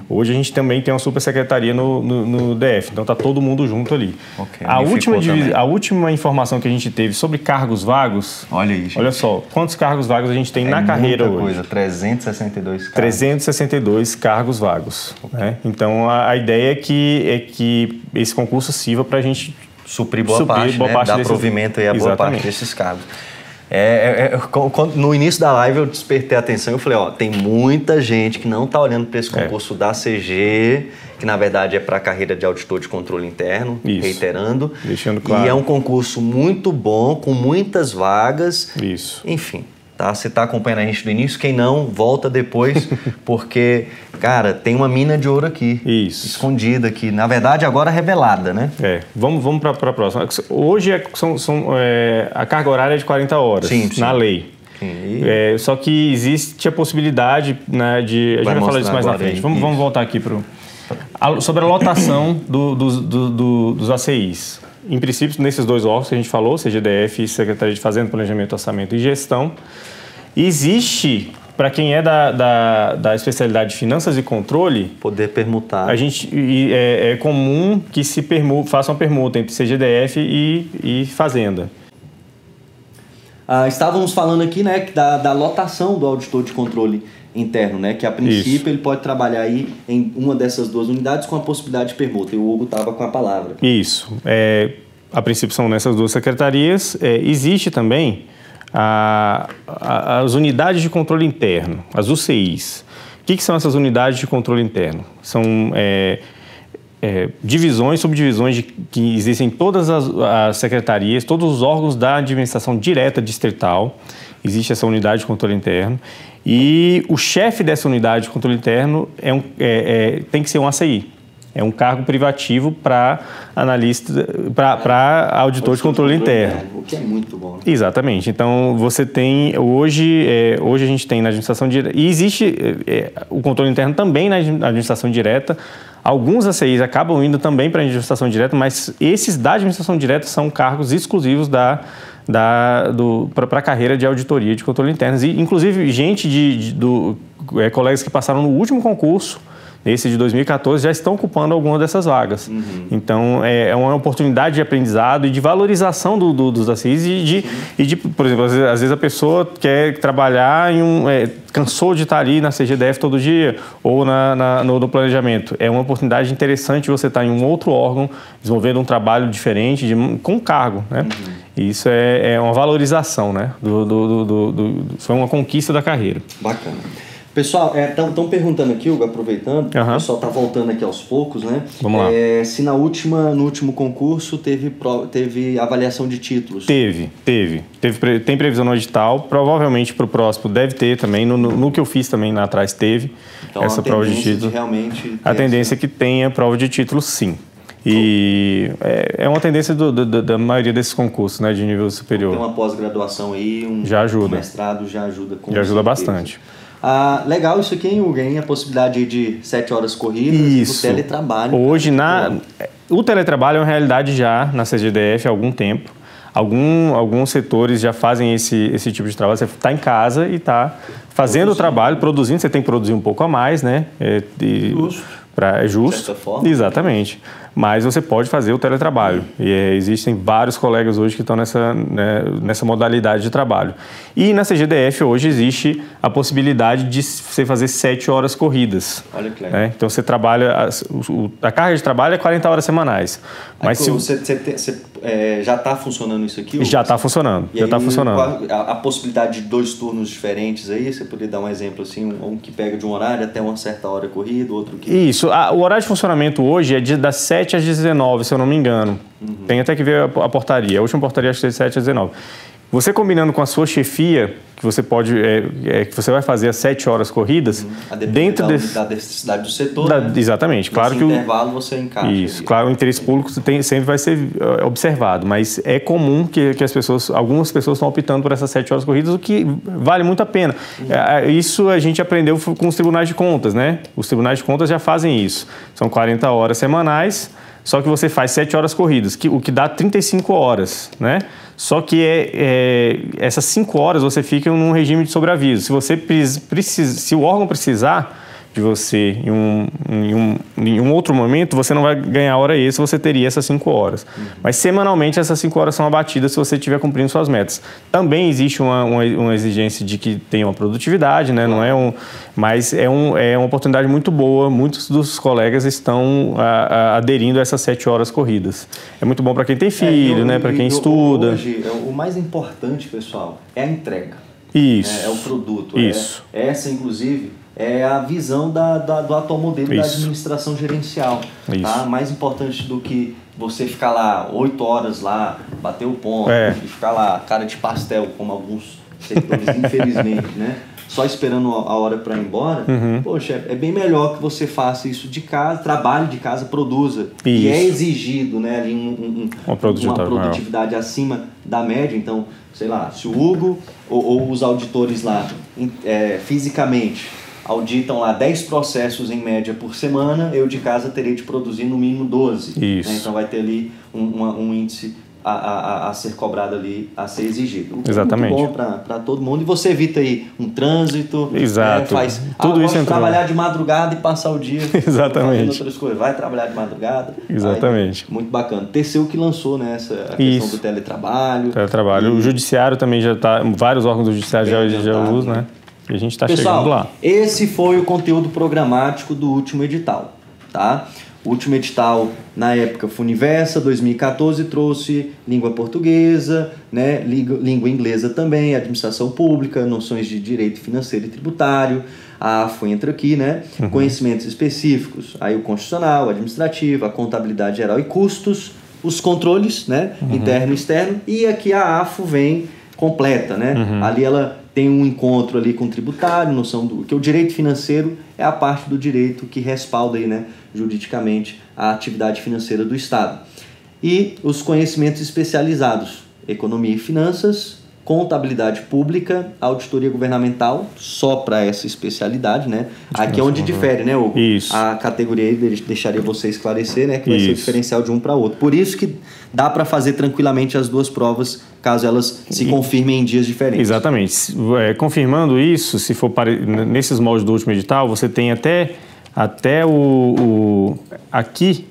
Hoje a gente também tem uma supersecretaria no DF, então está todo mundo junto ali. Okay, a última informação que a gente teve sobre cargos vagos... Olha aí, gente. Olha só, quantos cargos vagos a gente tem na carreira hoje? Muita coisa, 362 cargos. 362 cargos vagos. Okay. Né? Então, a ideia é que esse concurso sirva para a gente suprir boa parte dar provimento aí a boa parte desses cargos. No início da live eu despertei a atenção e eu falei, tem muita gente que não está olhando para esse concurso da CG, que na verdade é para a carreira de auditor de controle interno, reiterando. Deixando claro. E é um concurso muito bom, com muitas vagas. Isso. Enfim, tá? Você está acompanhando a gente do início, quem não, volta depois, porque, cara, tem uma mina de ouro aqui. Isso. Escondida aqui. Na verdade, agora revelada, né? Vamos para a próxima. Hoje a carga horária é de 40 horas na lei. Só que existe a possibilidade, né, de... A gente vai falar disso mais na frente. Vamos voltar aqui sobre a lotação dos ACIs. Em princípio, nesses dois órgãos que a gente falou, CGDF e Secretaria de Fazenda, Planejamento, Orçamento e Gestão, existe, para quem é da especialidade de Finanças e Controle... Poder permutar. É comum que faça uma permuta entre CGDF e Fazenda. Estávamos falando aqui, né, da lotação do auditor de controle interno, né, que a princípio ele pode trabalhar aí em uma dessas duas unidades com a possibilidade de permuta. E o Hugo estava com a palavra. Isso. A princípio são nessas duas secretarias. Existe também as unidades de controle interno, as UCIs. O que são essas unidades de controle interno? São divisões, subdivisões que existem em todas as secretarias, todos os órgãos da administração direta distrital. Existe essa unidade de controle interno. E o chefe dessa unidade de controle interno tem que ser um ACI. É um cargo privativo para analista, para auditor de controle interno. O que é muito bom. Exatamente. Então, você tem... Hoje a gente tem na administração direta... E existe o controle interno também na administração direta, Alguns ACIs acabam indo também para a administração direta, mas esses da administração direta são cargos exclusivos para a carreira de auditoria de controle interno. E, inclusive, gente colegas que passaram no último concurso, esse de 2014, já estão ocupando alguma dessas vagas. Então, é uma oportunidade de aprendizado e de valorização dos ACIs por exemplo, às vezes a pessoa quer trabalhar cansou de estar ali na CGDF todo dia ou no planejamento. É uma oportunidade interessante você estar em um outro órgão, desenvolvendo um trabalho diferente, com cargo, né? E isso é uma valorização, né? Foi uma conquista da carreira. Bacana. Pessoal, estão perguntando aqui, Hugo, aproveitando, o pessoal está voltando aqui aos poucos, né? Vamos lá. Se no último concurso teve avaliação de títulos. Tem previsão no edital, provavelmente para o próximo deve ter também, no que eu fiz também lá atrás teve então, essa prova de título. A tendência é que tenha prova de título, sim. E é uma tendência da maioria desses concursos, né, de nível superior. Tem uma pós-graduação aí, já ajuda. Um mestrado já ajuda. Já ajuda bastante. Legal isso aqui, hein, Hugo? A possibilidade de 7 horas corridas isso. do teletrabalho. Hoje, o teletrabalho é uma realidade já na CGDF há algum tempo. Alguns setores já fazem esse tipo de trabalho. Você está em casa e está fazendo o trabalho, produzindo. Você tem que produzir um pouco a mais, né? É justo. De certa forma. Exatamente. Mas você pode fazer o teletrabalho. E existem vários colegas hoje que estão nessa modalidade de trabalho. E na CGDF hoje existe a possibilidade de você fazer 7 horas corridas. Olha que legal. Né? Então você trabalha, a carga de trabalho é 40 horas semanais. Mas já está funcionando isso aqui? Já está funcionando. A possibilidade de 2 turnos diferentes aí, você poderia dar um exemplo assim, um que pega de um horário até uma certa hora corrida, outro que... Isso. O horário de funcionamento hoje é das 7 às 19, se eu não me engano. Tem até que ver a portaria. A última portaria acho que é de 7 às 19. Você combinando com a sua chefia, que você pode, que você vai fazer as 7 horas corridas, dentro da necessidade do setor, né? Exatamente. Claro que o intervalo você encaixa. Isso. Claro, o interesse público sempre vai ser observado, mas é comum que algumas pessoas estão optando por essas 7 horas corridas, o que vale muito a pena. Isso a gente aprendeu com os tribunais de contas, né? Os tribunais de contas já fazem isso. São 40 horas semanais, só que você faz 7 horas corridas, o que dá 35 horas, né? Só que essas 5 horas você fica num regime de sobreaviso. Se você se o órgão precisar de você em um outro momento, você não vai ganhar hora extra, você teria essas 5 horas. Mas semanalmente essas 5 horas são abatidas se você estiver cumprindo suas metas. Também existe uma exigência de que tenha uma produtividade, né? Não é mas é uma oportunidade muito boa. Muitos dos colegas estão aderindo a essas 7 horas corridas. É muito bom para quem tem filho, né? Para quem estuda. Hoje, o mais importante, pessoal, é a entrega. Isso. É o produto. Isso. Essa, inclusive, é a visão do atual modelo da administração gerencial. Tá? Mais importante do que você ficar lá 8 horas lá, bater o ponto, e ficar lá cara de pastel, como alguns setores, infelizmente, né? Só esperando a hora para ir embora. Poxa, é bem melhor que você faça isso de casa, trabalhe de casa, produza. Isso. E é exigido, né, ali uma produtividade acima da média. Então, sei lá, se o Hugo ou os auditores lá fisicamente auditam lá 10 processos em média por semana, eu de casa terei de produzir no mínimo 12. Isso. Né? Então vai ter ali um índice a ser cobrado ali, a ser exigido. Exatamente. É muito bom para todo mundo. E você evita aí um trânsito. Exato. Faz tudo isso entrou. Trabalhar de madrugada e passar o dia fazendo outras coisas. Vai trabalhar de madrugada. Exatamente. Aí, muito bacana. TCU que lançou, né, a questão do teletrabalho. O judiciário também já está, vários órgãos do judiciário já usam, né? E a gente está chegando lá. Esse foi o conteúdo programático do último edital, tá? O último edital, na época, Funiversa, 2014, trouxe língua portuguesa, né? Língua inglesa também, administração pública, noções de direito financeiro e tributário. A AFO entra aqui, né? Conhecimentos específicos, aí o constitucional, o administrativo, a contabilidade geral e custos, os controles, né? Interno e externo, e aqui a AFO vem completa, né? Ali ela tem um encontro ali com o tributário, noção do que o direito financeiro é a parte do direito que respalda aí, né, juridicamente a atividade financeira do Estado. E os conhecimentos especializados, economia e finanças, contabilidade pública, auditoria governamental, só para essa especialidade, né? Aqui é onde difere, né, Hugo? Isso. A categoria aí deixaria você esclarecer, né? Que vai ser o diferencial de um para outro. Por isso que dá para fazer tranquilamente as duas provas, caso elas se confirmem em dias diferentes. Exatamente. Confirmando isso, se for nesses moldes do último edital, você tem até aqui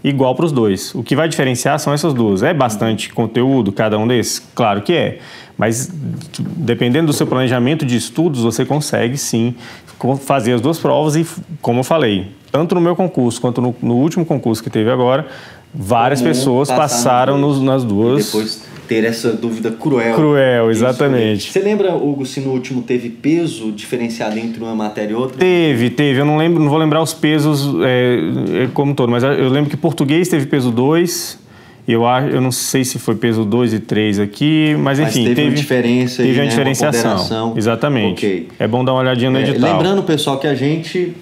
igual para os dois. O que vai diferenciar são essas duas. É bastante conteúdo cada um desses? Claro que é. Mas dependendo do seu planejamento de estudos, você consegue sim fazer as duas provas e, como eu falei, tanto no meu concurso quanto no último concurso que teve agora, várias pessoas passaram nas duas. E depois ter essa dúvida cruel. Cruel, exatamente. Você lembra, Hugo, se no último teve peso diferenciado entre uma matéria e outra? Teve. Eu não vou lembrar os pesos como todo, mas eu lembro que português teve peso 2. Eu não sei se foi peso 2 e 3 aqui, mas enfim, teve uma diferença aí, teve uma né? diferenciação. Exatamente. Okay. É bom dar uma olhadinha no edital. Lembrando, pessoal, que a gente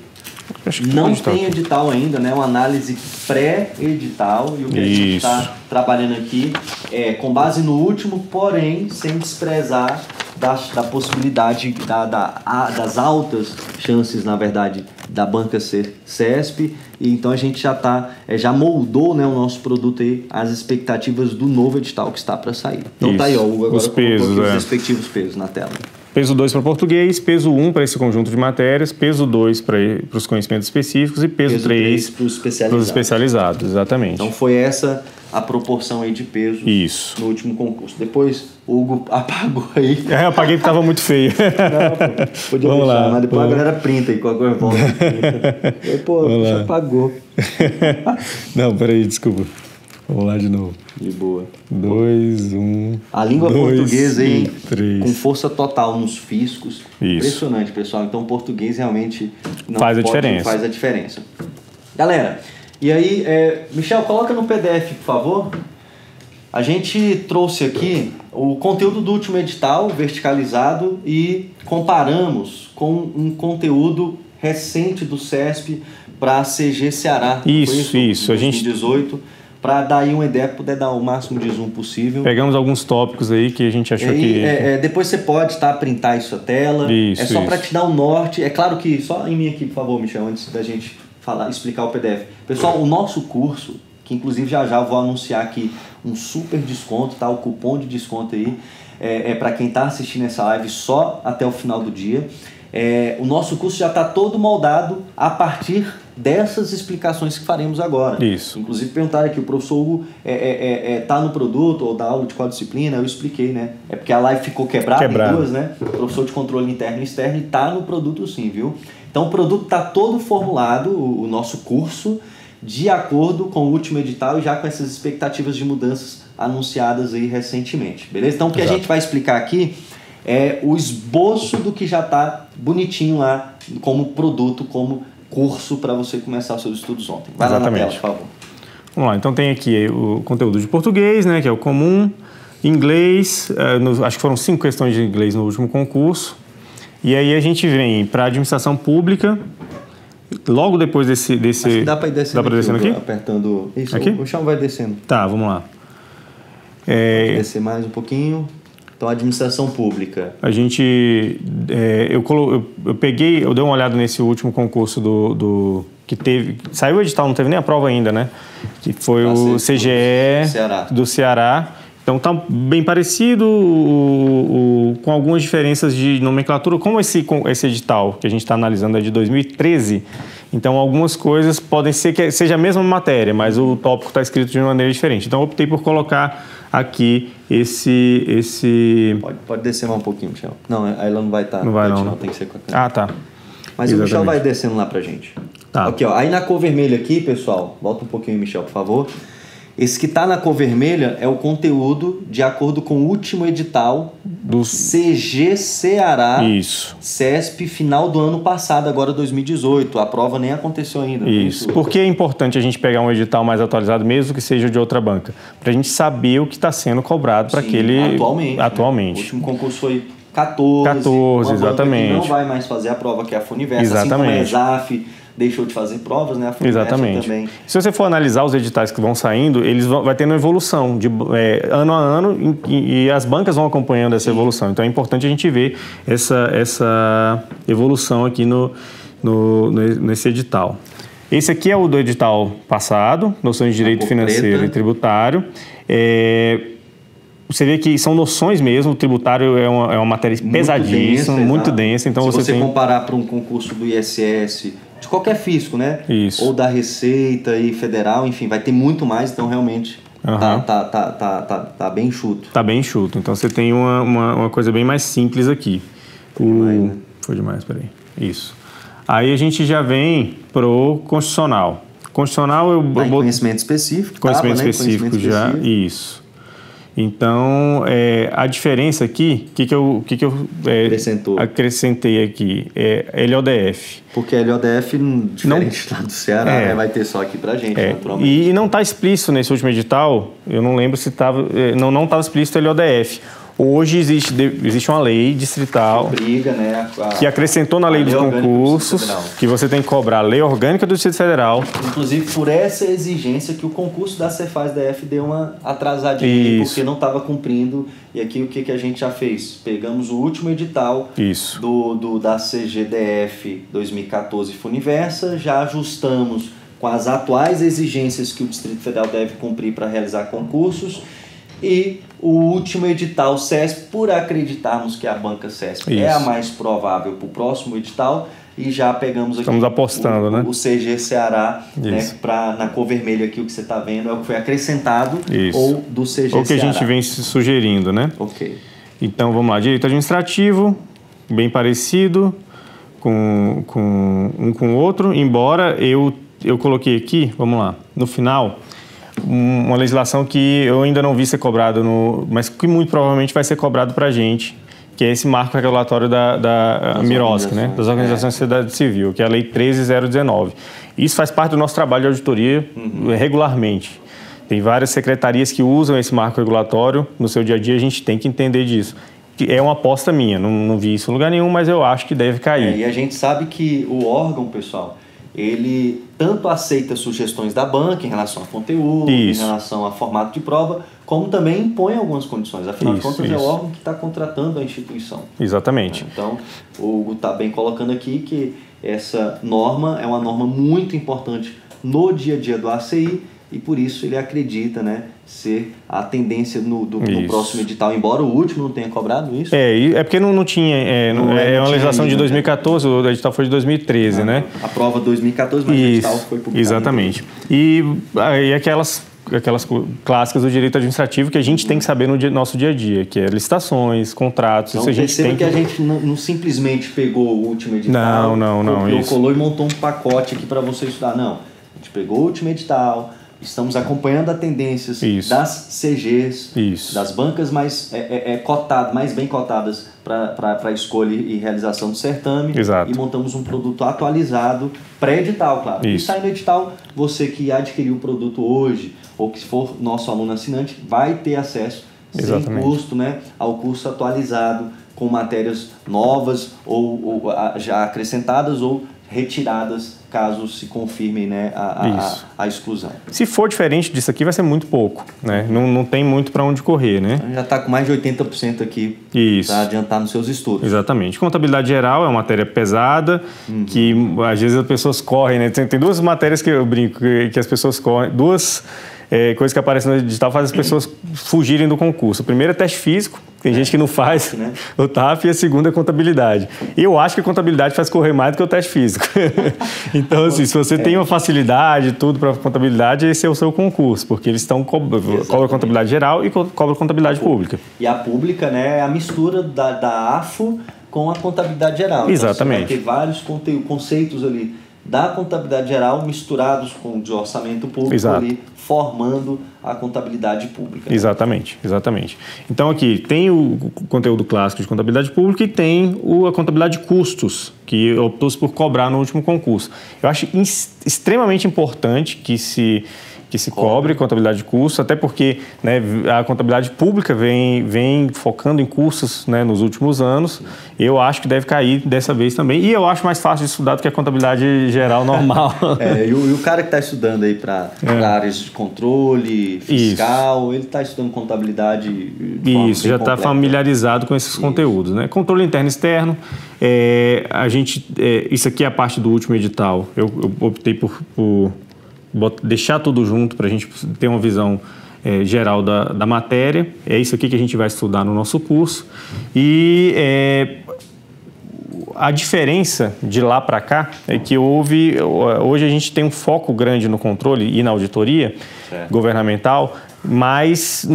não tem edital ainda, né? Uma análise pré-edital, e o que a gente está trabalhando aqui é com base no último, porém sem desprezar da possibilidade das altas chances, na verdade, da banca ser CESP. E então a gente já moldou, né, o nosso produto aí, as expectativas do novo edital que está para sair. Então tá aí, ó, Hugo, agora os pesos, os respectivos pesos na tela. Peso 2 para português, peso 1 para esse conjunto de matérias, peso 2 para os conhecimentos específicos e peso 3 para os especializados. Exatamente. Então foi essa a proporção aí de peso no último concurso. Depois o Hugo apagou aí. Eu apaguei porque estava muito feio. Não, podia Vamos deixar, lá, mas depois a galera printa aí, qualquer volta printa. Pô, já apagou. Não, peraí, desculpa. Vamos lá de novo. De boa. 2, 1. A língua portuguesa aí, 3. com força total nos fiscos. Isso. Impressionante, pessoal. Então, o português realmente faz a diferença. Galera, e aí, Michel, coloca no PDF, por favor. A gente trouxe aqui o conteúdo do último edital verticalizado e comparamos com um conteúdo recente do CESP para a CG Ceará. Isso. A gente 2018. Para dar aí uma ideia, puder dar o máximo de zoom possível. Pegamos alguns tópicos aí que a gente achou que... depois você pode printar isso a tela. Isso, é só para te dar um norte. É claro que, só em mim aqui, por favor, Michel, antes da gente explicar o PDF. Pessoal, o nosso curso, que inclusive já eu vou anunciar aqui um super desconto, tá? O cupom de desconto aí, para quem está assistindo essa live só até o final do dia. O nosso curso já está todo moldado a partir dessas explicações que faremos agora. Isso. Inclusive perguntaram aqui, o professor Hugo tá no produto ou da aula de qual disciplina? Eu expliquei, né? É porque a live ficou quebrada em duas, né? O professor de controle interno e externo, e tá no produto sim, viu? Então o produto está todo formulado, o nosso curso, de acordo com o último edital e já com essas expectativas de mudanças anunciadas aí recentemente, beleza? Então o que a gente vai explicar aqui é o esboço do que já está bonitinho lá como produto, como curso para você começar os seus estudos ontem. Vai lá na tela, por favor. Vamos lá, então tem aqui o conteúdo de português, né, que é o comum, inglês, acho que foram 5 questões de inglês no último concurso, e aí a gente vem para administração pública, logo depois desse dá para ir descendo, aqui? Apertando isso, aqui? O chão vai descendo. Tá, vamos lá. Descer mais um pouquinho. Então, administração pública. A gente... eu dei uma olhada nesse último concurso que teve... Saiu o edital, não teve nem a prova ainda, né? Que foi o CGE do Ceará. Então, está bem parecido com algumas diferenças de nomenclatura. Como esse edital que a gente está analisando é de 2013, então algumas coisas podem ser que seja a mesma matéria, mas o tópico está escrito de uma maneira diferente. Então, eu optei por colocar aqui esse... Pode descer mais um pouquinho, Michel. Não, aí ela não vai estar. Não vai, não. Tem que ser com a câmera. Ah, tá. Mas exatamente. O Michel vai descendo lá pra gente. Tá. Aqui, ó. Aí na cor vermelha aqui, pessoal, volta um pouquinho, Michel, por favor. Esse que está na cor vermelha é o conteúdo de acordo com o último edital do CG Ceará. Isso. CESP, final do ano passado, agora 2018. A prova nem aconteceu ainda. Isso. Por que é importante a gente pegar um edital mais atualizado, mesmo que seja de outra banca? Para a gente saber o que está sendo cobrado para aquele... Atualmente. Né? O último concurso foi 14. 14, exatamente. Não vai mais fazer a prova, que é a Funivest. Exatamente. Assim como a ESAF, deixou de fazer provas, né? A Funiversa Exatamente. Também. Se você for analisar os editais que vão saindo, vai tendo uma evolução de ano a ano e as bancas vão acompanhando essa evolução. Então é importante a gente ver essa evolução aqui nesse edital. Esse aqui é o do edital passado, noções de direito financeiro e tributário. Você vê que são noções mesmo, o tributário é uma matéria pesadíssima, muito densa. Então Se você comparar para um concurso do ISS, de qualquer fisco, né? Isso. Ou da Receita e Federal, enfim, vai ter muito mais, então realmente tá bem enxuto. Tá bem enxuto, então você tem uma coisa bem mais simples aqui. Foi demais, peraí. Isso. Aí a gente já vem pro constitucional. Constitucional eu conhecimento específico. Conhecimento específico já, isso. Então, a diferença aqui, o que eu acrescentei aqui é LODF. Porque a LODF, diferente lá do Ceará, vai ter só aqui pra gente, naturalmente. E não está explícito nesse último edital, eu não lembro se estava, não estava explícito LODF. Hoje existe uma lei distrital que acrescentou na lei dos concursos que você tem que cobrar a lei orgânica do Distrito Federal. Inclusive por essa exigência que o concurso da Cefaz-DF deu uma atrasadinha, porque não estava cumprindo. E aqui o que a gente já fez? Pegamos o último edital da CGDF 2014 Funiversa, já ajustamos com as atuais exigências que o Distrito Federal deve cumprir para realizar concursos. E o último edital CESP, por acreditarmos que a banca CESP é a mais provável para o próximo edital, e já pegamos aqui. Estamos apostando, né? O CG Ceará, né, na cor vermelha aqui, o que você está vendo é o que foi acrescentado, ou do CG Ceará. Ou que a gente vem sugerindo, né? Ok. Então vamos lá, direito administrativo, bem parecido com o outro, embora eu coloquei aqui, vamos lá, no final, uma legislação que eu ainda não vi ser cobrado, mas que muito provavelmente vai ser cobrado para a gente, que é esse marco regulatório da MIROSC, né? Das Organizações de Sociedade Civil, que é a Lei 13.019. Isso faz parte do nosso trabalho de auditoria regularmente. Tem várias secretarias que usam esse marco regulatório no seu dia a dia, a gente tem que entender disso. É uma aposta minha, não vi isso em lugar nenhum, mas eu acho que deve cair. E a gente sabe que o órgão, pessoal, ele tanto aceita sugestões da banca em relação a conteúdo, em relação a formato de prova, como também impõe algumas condições. Afinal de contas, é o órgão que está contratando a instituição. Exatamente. Então, o Hugo está bem colocando aqui que essa norma é uma norma muito importante no dia a dia do ACI, e por isso ele acredita, né, ser a tendência no próximo edital, embora o último não tenha cobrado isso. É porque não tinha, é uma legislação de 2014, o edital foi de 2013, né? A prova 2014, mas o edital foi publicado. Exatamente. E aquelas clássicas do direito administrativo que a gente tem que saber no nosso dia a dia, que é licitações, contratos. Então, isso a gente tem que a gente não simplesmente pegou o último edital, colou e montou um pacote aqui para você estudar. Não, a gente pegou o último edital, estamos acompanhando as tendências das CGs, das bancas mais bem cotadas para a escolha e realização do certame. Exato. E montamos um produto atualizado, pré-edital, claro. E sai no edital, você que adquiriu o produto hoje, ou que for nosso aluno assinante, vai ter acesso sem custo, né, ao curso atualizado, com matérias novas ou já acrescentadas ou retiradas, caso se confirme, né, a exclusão. Se for diferente disso aqui, vai ser muito pouco, né? Não tem muito para onde correr, né? Já está com mais de 80% aqui para adiantar nos seus estudos. Exatamente. Contabilidade geral é uma matéria pesada, que às vezes as pessoas correm, né? Tem duas matérias que eu brinco, que as pessoas correm, duas coisas que aparecem no edital fazem as pessoas fugirem do concurso. O primeiro é teste físico, tem gente que não faz, né? O TAF, e a segunda é contabilidade. Eu acho que a contabilidade faz correr mais do que o teste físico. Então, assim, se você tem uma facilidade, tudo para contabilidade, esse é o seu concurso, porque eles estão cobram contabilidade geral e cobram contabilidade pública. E a pública, né, é a mistura da AFO com a contabilidade geral. Exatamente. Então, você vai ter vários conceitos ali da contabilidade geral misturados com o de orçamento público ali, formando a contabilidade pública. Exatamente. Então aqui tem o conteúdo clássico de contabilidade pública e tem a contabilidade de custos, que optou por cobrar no último concurso. Eu acho extremamente importante que que se cobre contabilidade de curso, até porque, né, a contabilidade pública vem focando em cursos, né, nos últimos anos. Eu acho que deve cair dessa vez também. E eu acho mais fácil de estudar do que a contabilidade geral normal. E o cara que está estudando aí para áreas de controle, fiscal, ele está estudando contabilidade de forma Isso, já está familiarizado com esses conteúdos, né? Controle interno e externo. Isso aqui é a parte do último edital. Eu optei por deixar tudo junto para a gente ter uma visão geral da matéria. É isso aqui que a gente vai estudar no nosso curso. E a diferença de lá para cá é que hoje a gente tem um foco grande no controle e na auditoria governamental, mais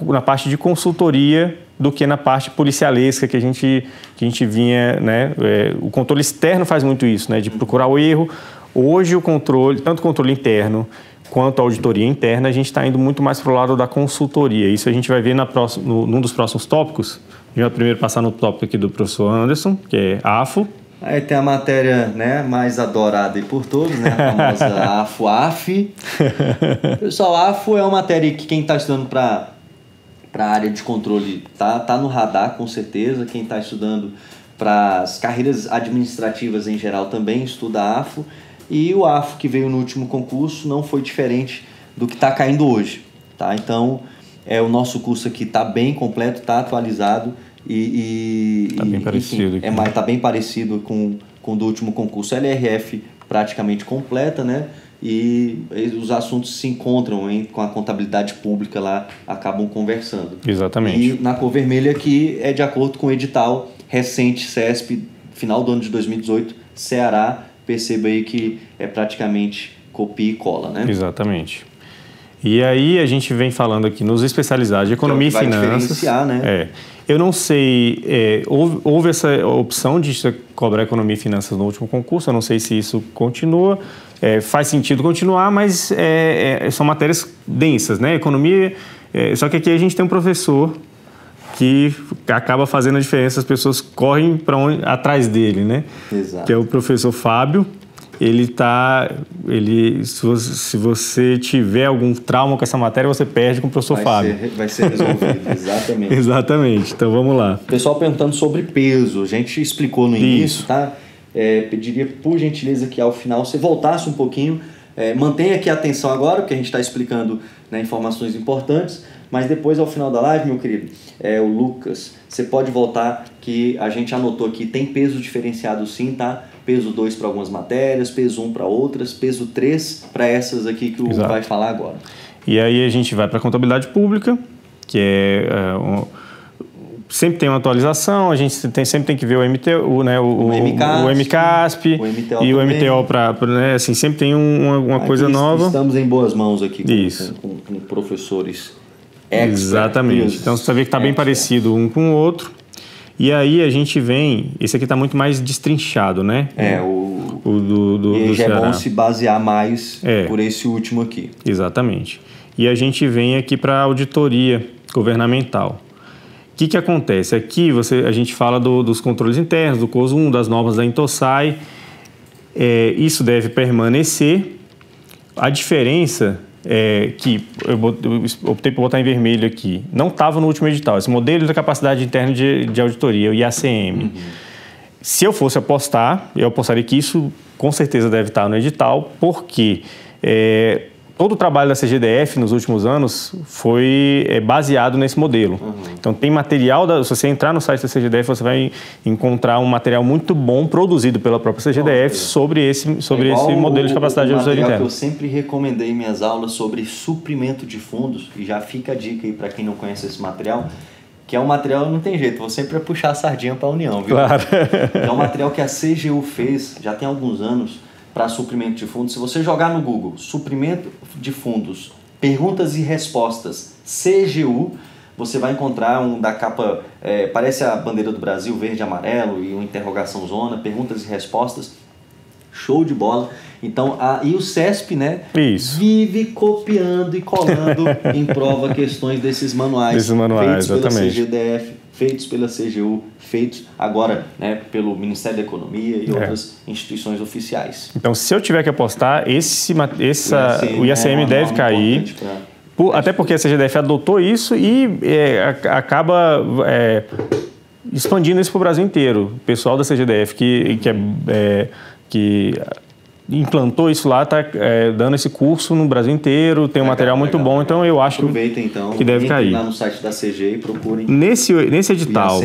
na parte de consultoria do que na parte policialesca que a gente vinha, né? O controle externo faz muito isso, né? De procurar o erro. Hoje o controle, tanto o controle interno quanto a auditoria interna, a gente está indo muito mais para o lado da consultoria. Isso a gente vai ver num dos próximos tópicos. A gente vai primeiro passar no tópico aqui do professor Anderson, que é AFO. Aí tem a matéria, né, mais adorada por todos, né, a famosa AFO-AF. Pessoal, AFO é uma matéria que quem está estudando para a área de controle tá no radar, com certeza. Quem está estudando para as carreiras administrativas em geral também estuda AFO. E o AFO que veio no último concurso não foi diferente do que está caindo hoje. Tá? Então, o nosso curso aqui está bem completo, está atualizado. Está bem parecido. Está bem parecido com o do último concurso. A LRF praticamente completa, né? E os assuntos se encontram com a contabilidade pública lá, acabam conversando. Exatamente. E na cor vermelha aqui é de acordo com o edital recente CESP, final do ano de 2018, Ceará. Perceba aí que é praticamente copia e cola, né? Exatamente. E aí a gente vem falando aqui nos especializados de economia e finanças. Né? Eu não sei, houve essa opção de cobrar economia e finanças no último concurso, eu não sei se isso continua, faz sentido continuar, mas são matérias densas, né? Economia, só que aqui a gente tem um professor que acaba fazendo a diferença, as pessoas correm atrás dele, né? Exato. Que é o professor Fábio. Se você tiver algum trauma com essa matéria, você perde com o professor Fábio. Vai ser resolvido, exatamente. Exatamente, então vamos lá. Pessoal perguntando sobre peso, a gente explicou no início, tá? Pediria por gentileza que ao final você voltasse um pouquinho, mantenha aqui a atenção agora, porque a gente está explicando, né, informações importantes, mas depois ao final da live, meu querido, o Lucas, você pode voltar que a gente anotou aqui, tem peso diferenciado sim, tá? Peso 2 para algumas matérias, peso 1 para outras, peso 3 para essas aqui que o Hugo vai falar agora. E aí a gente vai para a contabilidade pública, que sempre tem uma atualização, a gente sempre tem que ver o MTO, né, o MCASP e o MTO né, assim, sempre tem uma coisa nova. Estamos em boas mãos aqui com professores experts. Exatamente. Então você vê que está bem parecido um com o outro. E aí a gente vem... Esse aqui está muito mais destrinchado, né? E já é bom se basear mais por esse último aqui. Exatamente. E a gente vem aqui para a auditoria governamental. O que acontece? Aqui a gente fala dos controles internos, do COS 1, das normas da Intosai. Isso deve permanecer. A diferença... que eu optei por botar em vermelho aqui, não estava no último edital, esse modelo da capacidade interna de auditoria, o IACM. Uhum. Se eu fosse apostar, eu apostaria que isso com certeza deve estar no edital, porque todo o trabalho da CGDF nos últimos anos foi baseado nesse modelo. Uhum. Então tem material, se você entrar no site da CGDF, você vai encontrar um material muito bom produzido pela própria CGDF sobre esse modelo de capacidade de auditoria interna. Eu sempre recomendei em minhas aulas sobre suprimento de fundos, e já fica a dica aí para quem não conhece esse material, que é um material, não tem jeito, vou sempre puxar a sardinha para a União, viu? Claro. É um material que a CGU fez, já tem alguns anos, para suprimento de fundos. Se você jogar no Google, suprimento de fundos, perguntas e respostas, CGU, você vai encontrar um da capa, parece a bandeira do Brasil, verde e amarelo, e uma interrogação zona, perguntas e respostas, show de bola. Então, e o CESP, né, Isso. vive copiando e colando em prova questões desses manuais, feitos exatamente. pela CGDF, feitos pela CGU, feitos agora, né, pelo Ministério da Economia e outras instituições oficiais. Então, se eu tiver que apostar, o IACM deve cair, até porque a CGDF adotou isso e acaba expandindo isso para o Brasil inteiro. O pessoal da CGDF que implantou isso lá, está dando esse curso no Brasil inteiro, tem um material muito bom, então eu acho que deve cair. Lá no site da CG e procurem. Nesse edital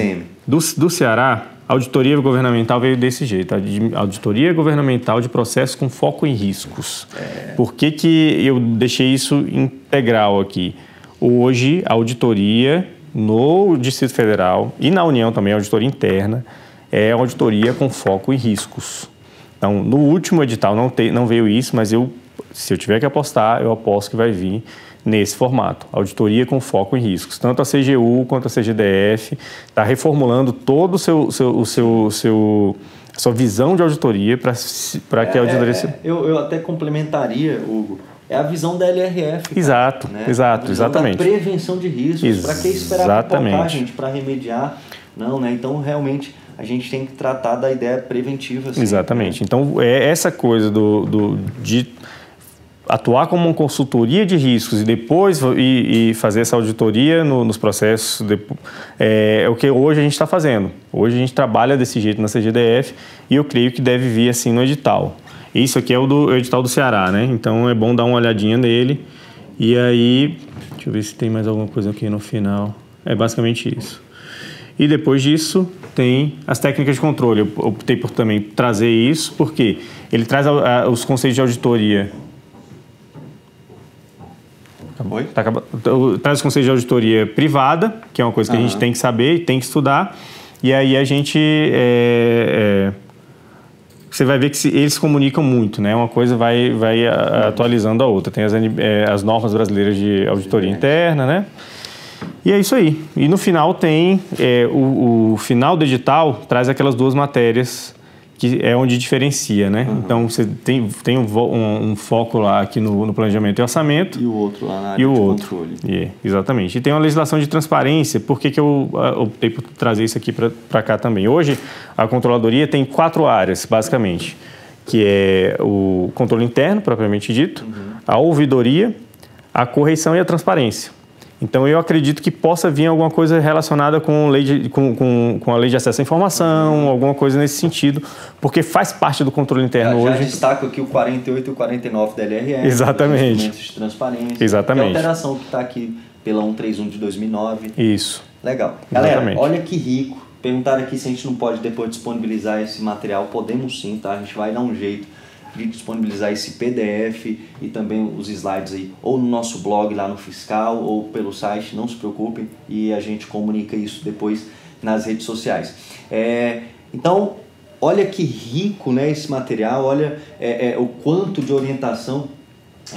do Ceará, a auditoria governamental veio desse jeito, auditoria governamental de processos com foco em riscos. Por que eu deixei isso integral aqui? Hoje, a auditoria no Distrito Federal e na União também, a auditoria interna, é auditoria com foco em riscos. Então, no último edital não veio isso, mas se eu tiver que apostar, eu aposto que vai vir nesse formato, auditoria com foco em riscos. Tanto a CGU quanto a CGDF está reformulando todo a sua visão de auditoria para que a auditoria... Eu até complementaria, Hugo, é a visão da LRF. Exato, né? Exatamente. Da prevenção de riscos. Para que esperar pipocar, gente, para remediar? Não, né? Então, realmente, a gente tem que tratar da ideia preventiva. Assim, exatamente. Né? Então, essa coisa de atuar como uma consultoria de riscos e depois fazer essa auditoria nos processos é o que hoje a gente está fazendo. Hoje a gente trabalha desse jeito na CGDF e eu creio que deve vir assim no edital. Isso aqui é o edital do Ceará, né? Então é bom dar uma olhadinha nele. E aí, deixa eu ver se tem mais alguma coisa aqui no final. É basicamente isso. E depois disso tem as técnicas de controle. Eu optei por também trazer isso, porque ele traz os conceitos de auditoria. Oi? Traz os conceitos de auditoria privada, que é uma coisa que a gente tem que saber e tem que estudar. E aí a gente... você vai ver que eles se comunicam muito, né? Uma coisa vai atualizando a outra. Tem as normas brasileiras de auditoria interna, né? E é isso aí. E no final tem... o final do edital traz aquelas duas matérias que é onde diferencia, né? Então, você tem um foco lá aqui no planejamento e orçamento. E o outro lá na área de controle. Exatamente. E tem uma legislação de transparência. Por que eu optei por trazer isso aqui para cá também? Hoje, a controladoria tem 4 áreas, basicamente, que é o controle interno, propriamente dito, a ouvidoria, a correição e a transparência. Então, eu acredito que possa vir alguma coisa relacionada com a lei de acesso à informação, alguma coisa nesse sentido, porque faz parte do controle interno hoje. Já destaco aqui o 48 e o 49 da LRF. Exatamente. Instrumentos de transparência. Exatamente. Que é a alteração que está aqui pela 131 de 2009. Isso. Legal. Galera, olha que rico. Perguntaram aqui se a gente não pode depois disponibilizar esse material. Podemos sim, tá? A gente vai dar um jeito de disponibilizar esse PDF e também os slides aí, ou no nosso blog lá no Fiscal, ou pelo site, não se preocupem, e a gente comunica isso depois nas redes sociais. Então, olha que rico, né, esse material, olha o quanto de orientação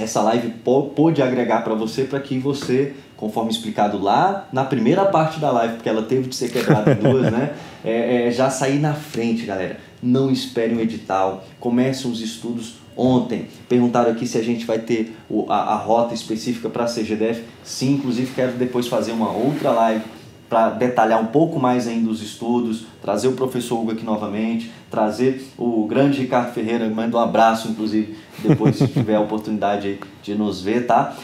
essa live pôde agregar para que você, conforme explicado lá na primeira parte da live, porque ela teve de ser quebrada em duas, né, já sair na frente, galera. Não esperem o edital, comecem os estudos ontem. Perguntaram aqui se a gente vai ter a rota específica para a CGDF. Sim, inclusive quero depois fazer uma outra live para detalhar um pouco mais ainda os estudos, trazer o professor Hugo aqui novamente, trazer o grande Ricardo Ferreira, manda um abraço, inclusive, depois se tiver a oportunidade de nos ver, tá?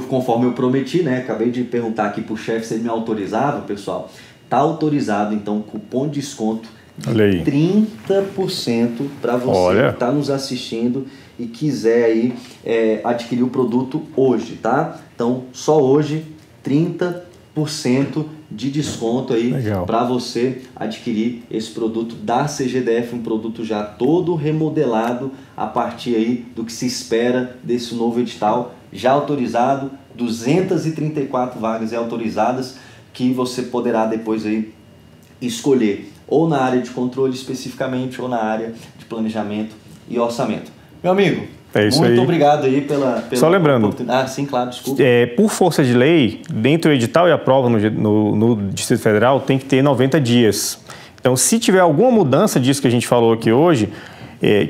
Conforme eu prometi, né? Acabei de perguntar aqui pro chefe se ele me autorizava, pessoal. Tá autorizado, então, cupom de desconto de 30% para você que está nos assistindo e quiser aí adquirir o produto hoje, tá? Então, só hoje, 30% de desconto aí para você adquirir esse produto da CGDF, um produto já todo remodelado a partir aí do que se espera desse novo edital, já autorizado, 234 vagas autorizadas, que você poderá depois aí escolher ou na área de controle especificamente ou na área de planejamento e orçamento. Meu amigo, muito obrigado aí pela Só lembrando, oportunidade. Sim, claro, desculpa. Por força de lei, dentro do edital e a prova no Distrito Federal tem que ter 90 dias. Então, se tiver alguma mudança disso que a gente falou aqui hoje,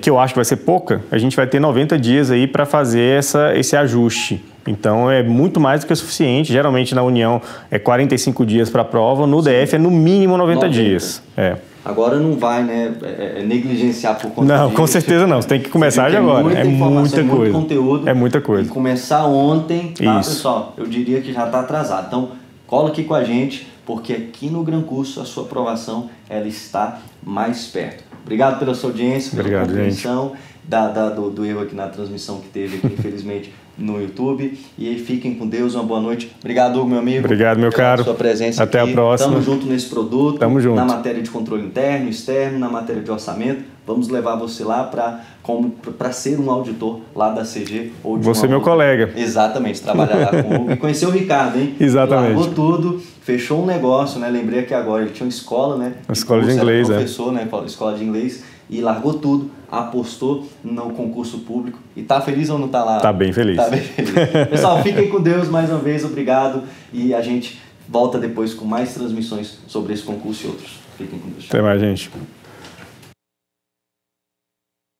que eu acho que vai ser pouca, a gente vai ter 90 dias aí para fazer esse ajuste. Então, é muito mais do que o suficiente. Geralmente, na União, é 45 dias para a prova. No DF, é no mínimo 90 dias. Agora não vai, né, negligenciar por conta Não, disso. com certeza não. Você tem que começar de agora. É muita coisa. Muito conteúdo. É muita coisa. E começar ontem, tá, pessoal? Eu diria que já está atrasado. Então, cola aqui com a gente, porque aqui no Gran Curso a sua aprovação ela está mais perto. Obrigado pela sua audiência, pela compreensão do erro aqui na transmissão que teve aqui, infelizmente, no YouTube. E aí, fiquem com Deus, uma boa noite. Obrigado, Hugo, meu amigo. Obrigado, meu caro. Pela sua presença Até aqui. A próxima. Tamo junto nesse produto. Tamo junto. Na matéria de controle interno, externo, na matéria de orçamento. Vamos levar você lá para ser um auditor lá da CG. Ou de você é meu colega. Exatamente, trabalhar lá com o Hugo. E conhecer o Ricardo, hein? Exatamente. Largou tudo, fechou um negócio, né? Lembrei aqui agora, ele tinha uma escola, né? Uma escola de inglês, professor, né? Escola de inglês. E largou tudo, apostou no concurso público. E tá feliz ou não tá lá? Tá bem feliz. Tá bem feliz. Pessoal, fiquem com Deus mais uma vez, obrigado. E a gente volta depois com mais transmissões sobre esse concurso e outros. Fiquem com Deus. Até mais, gente.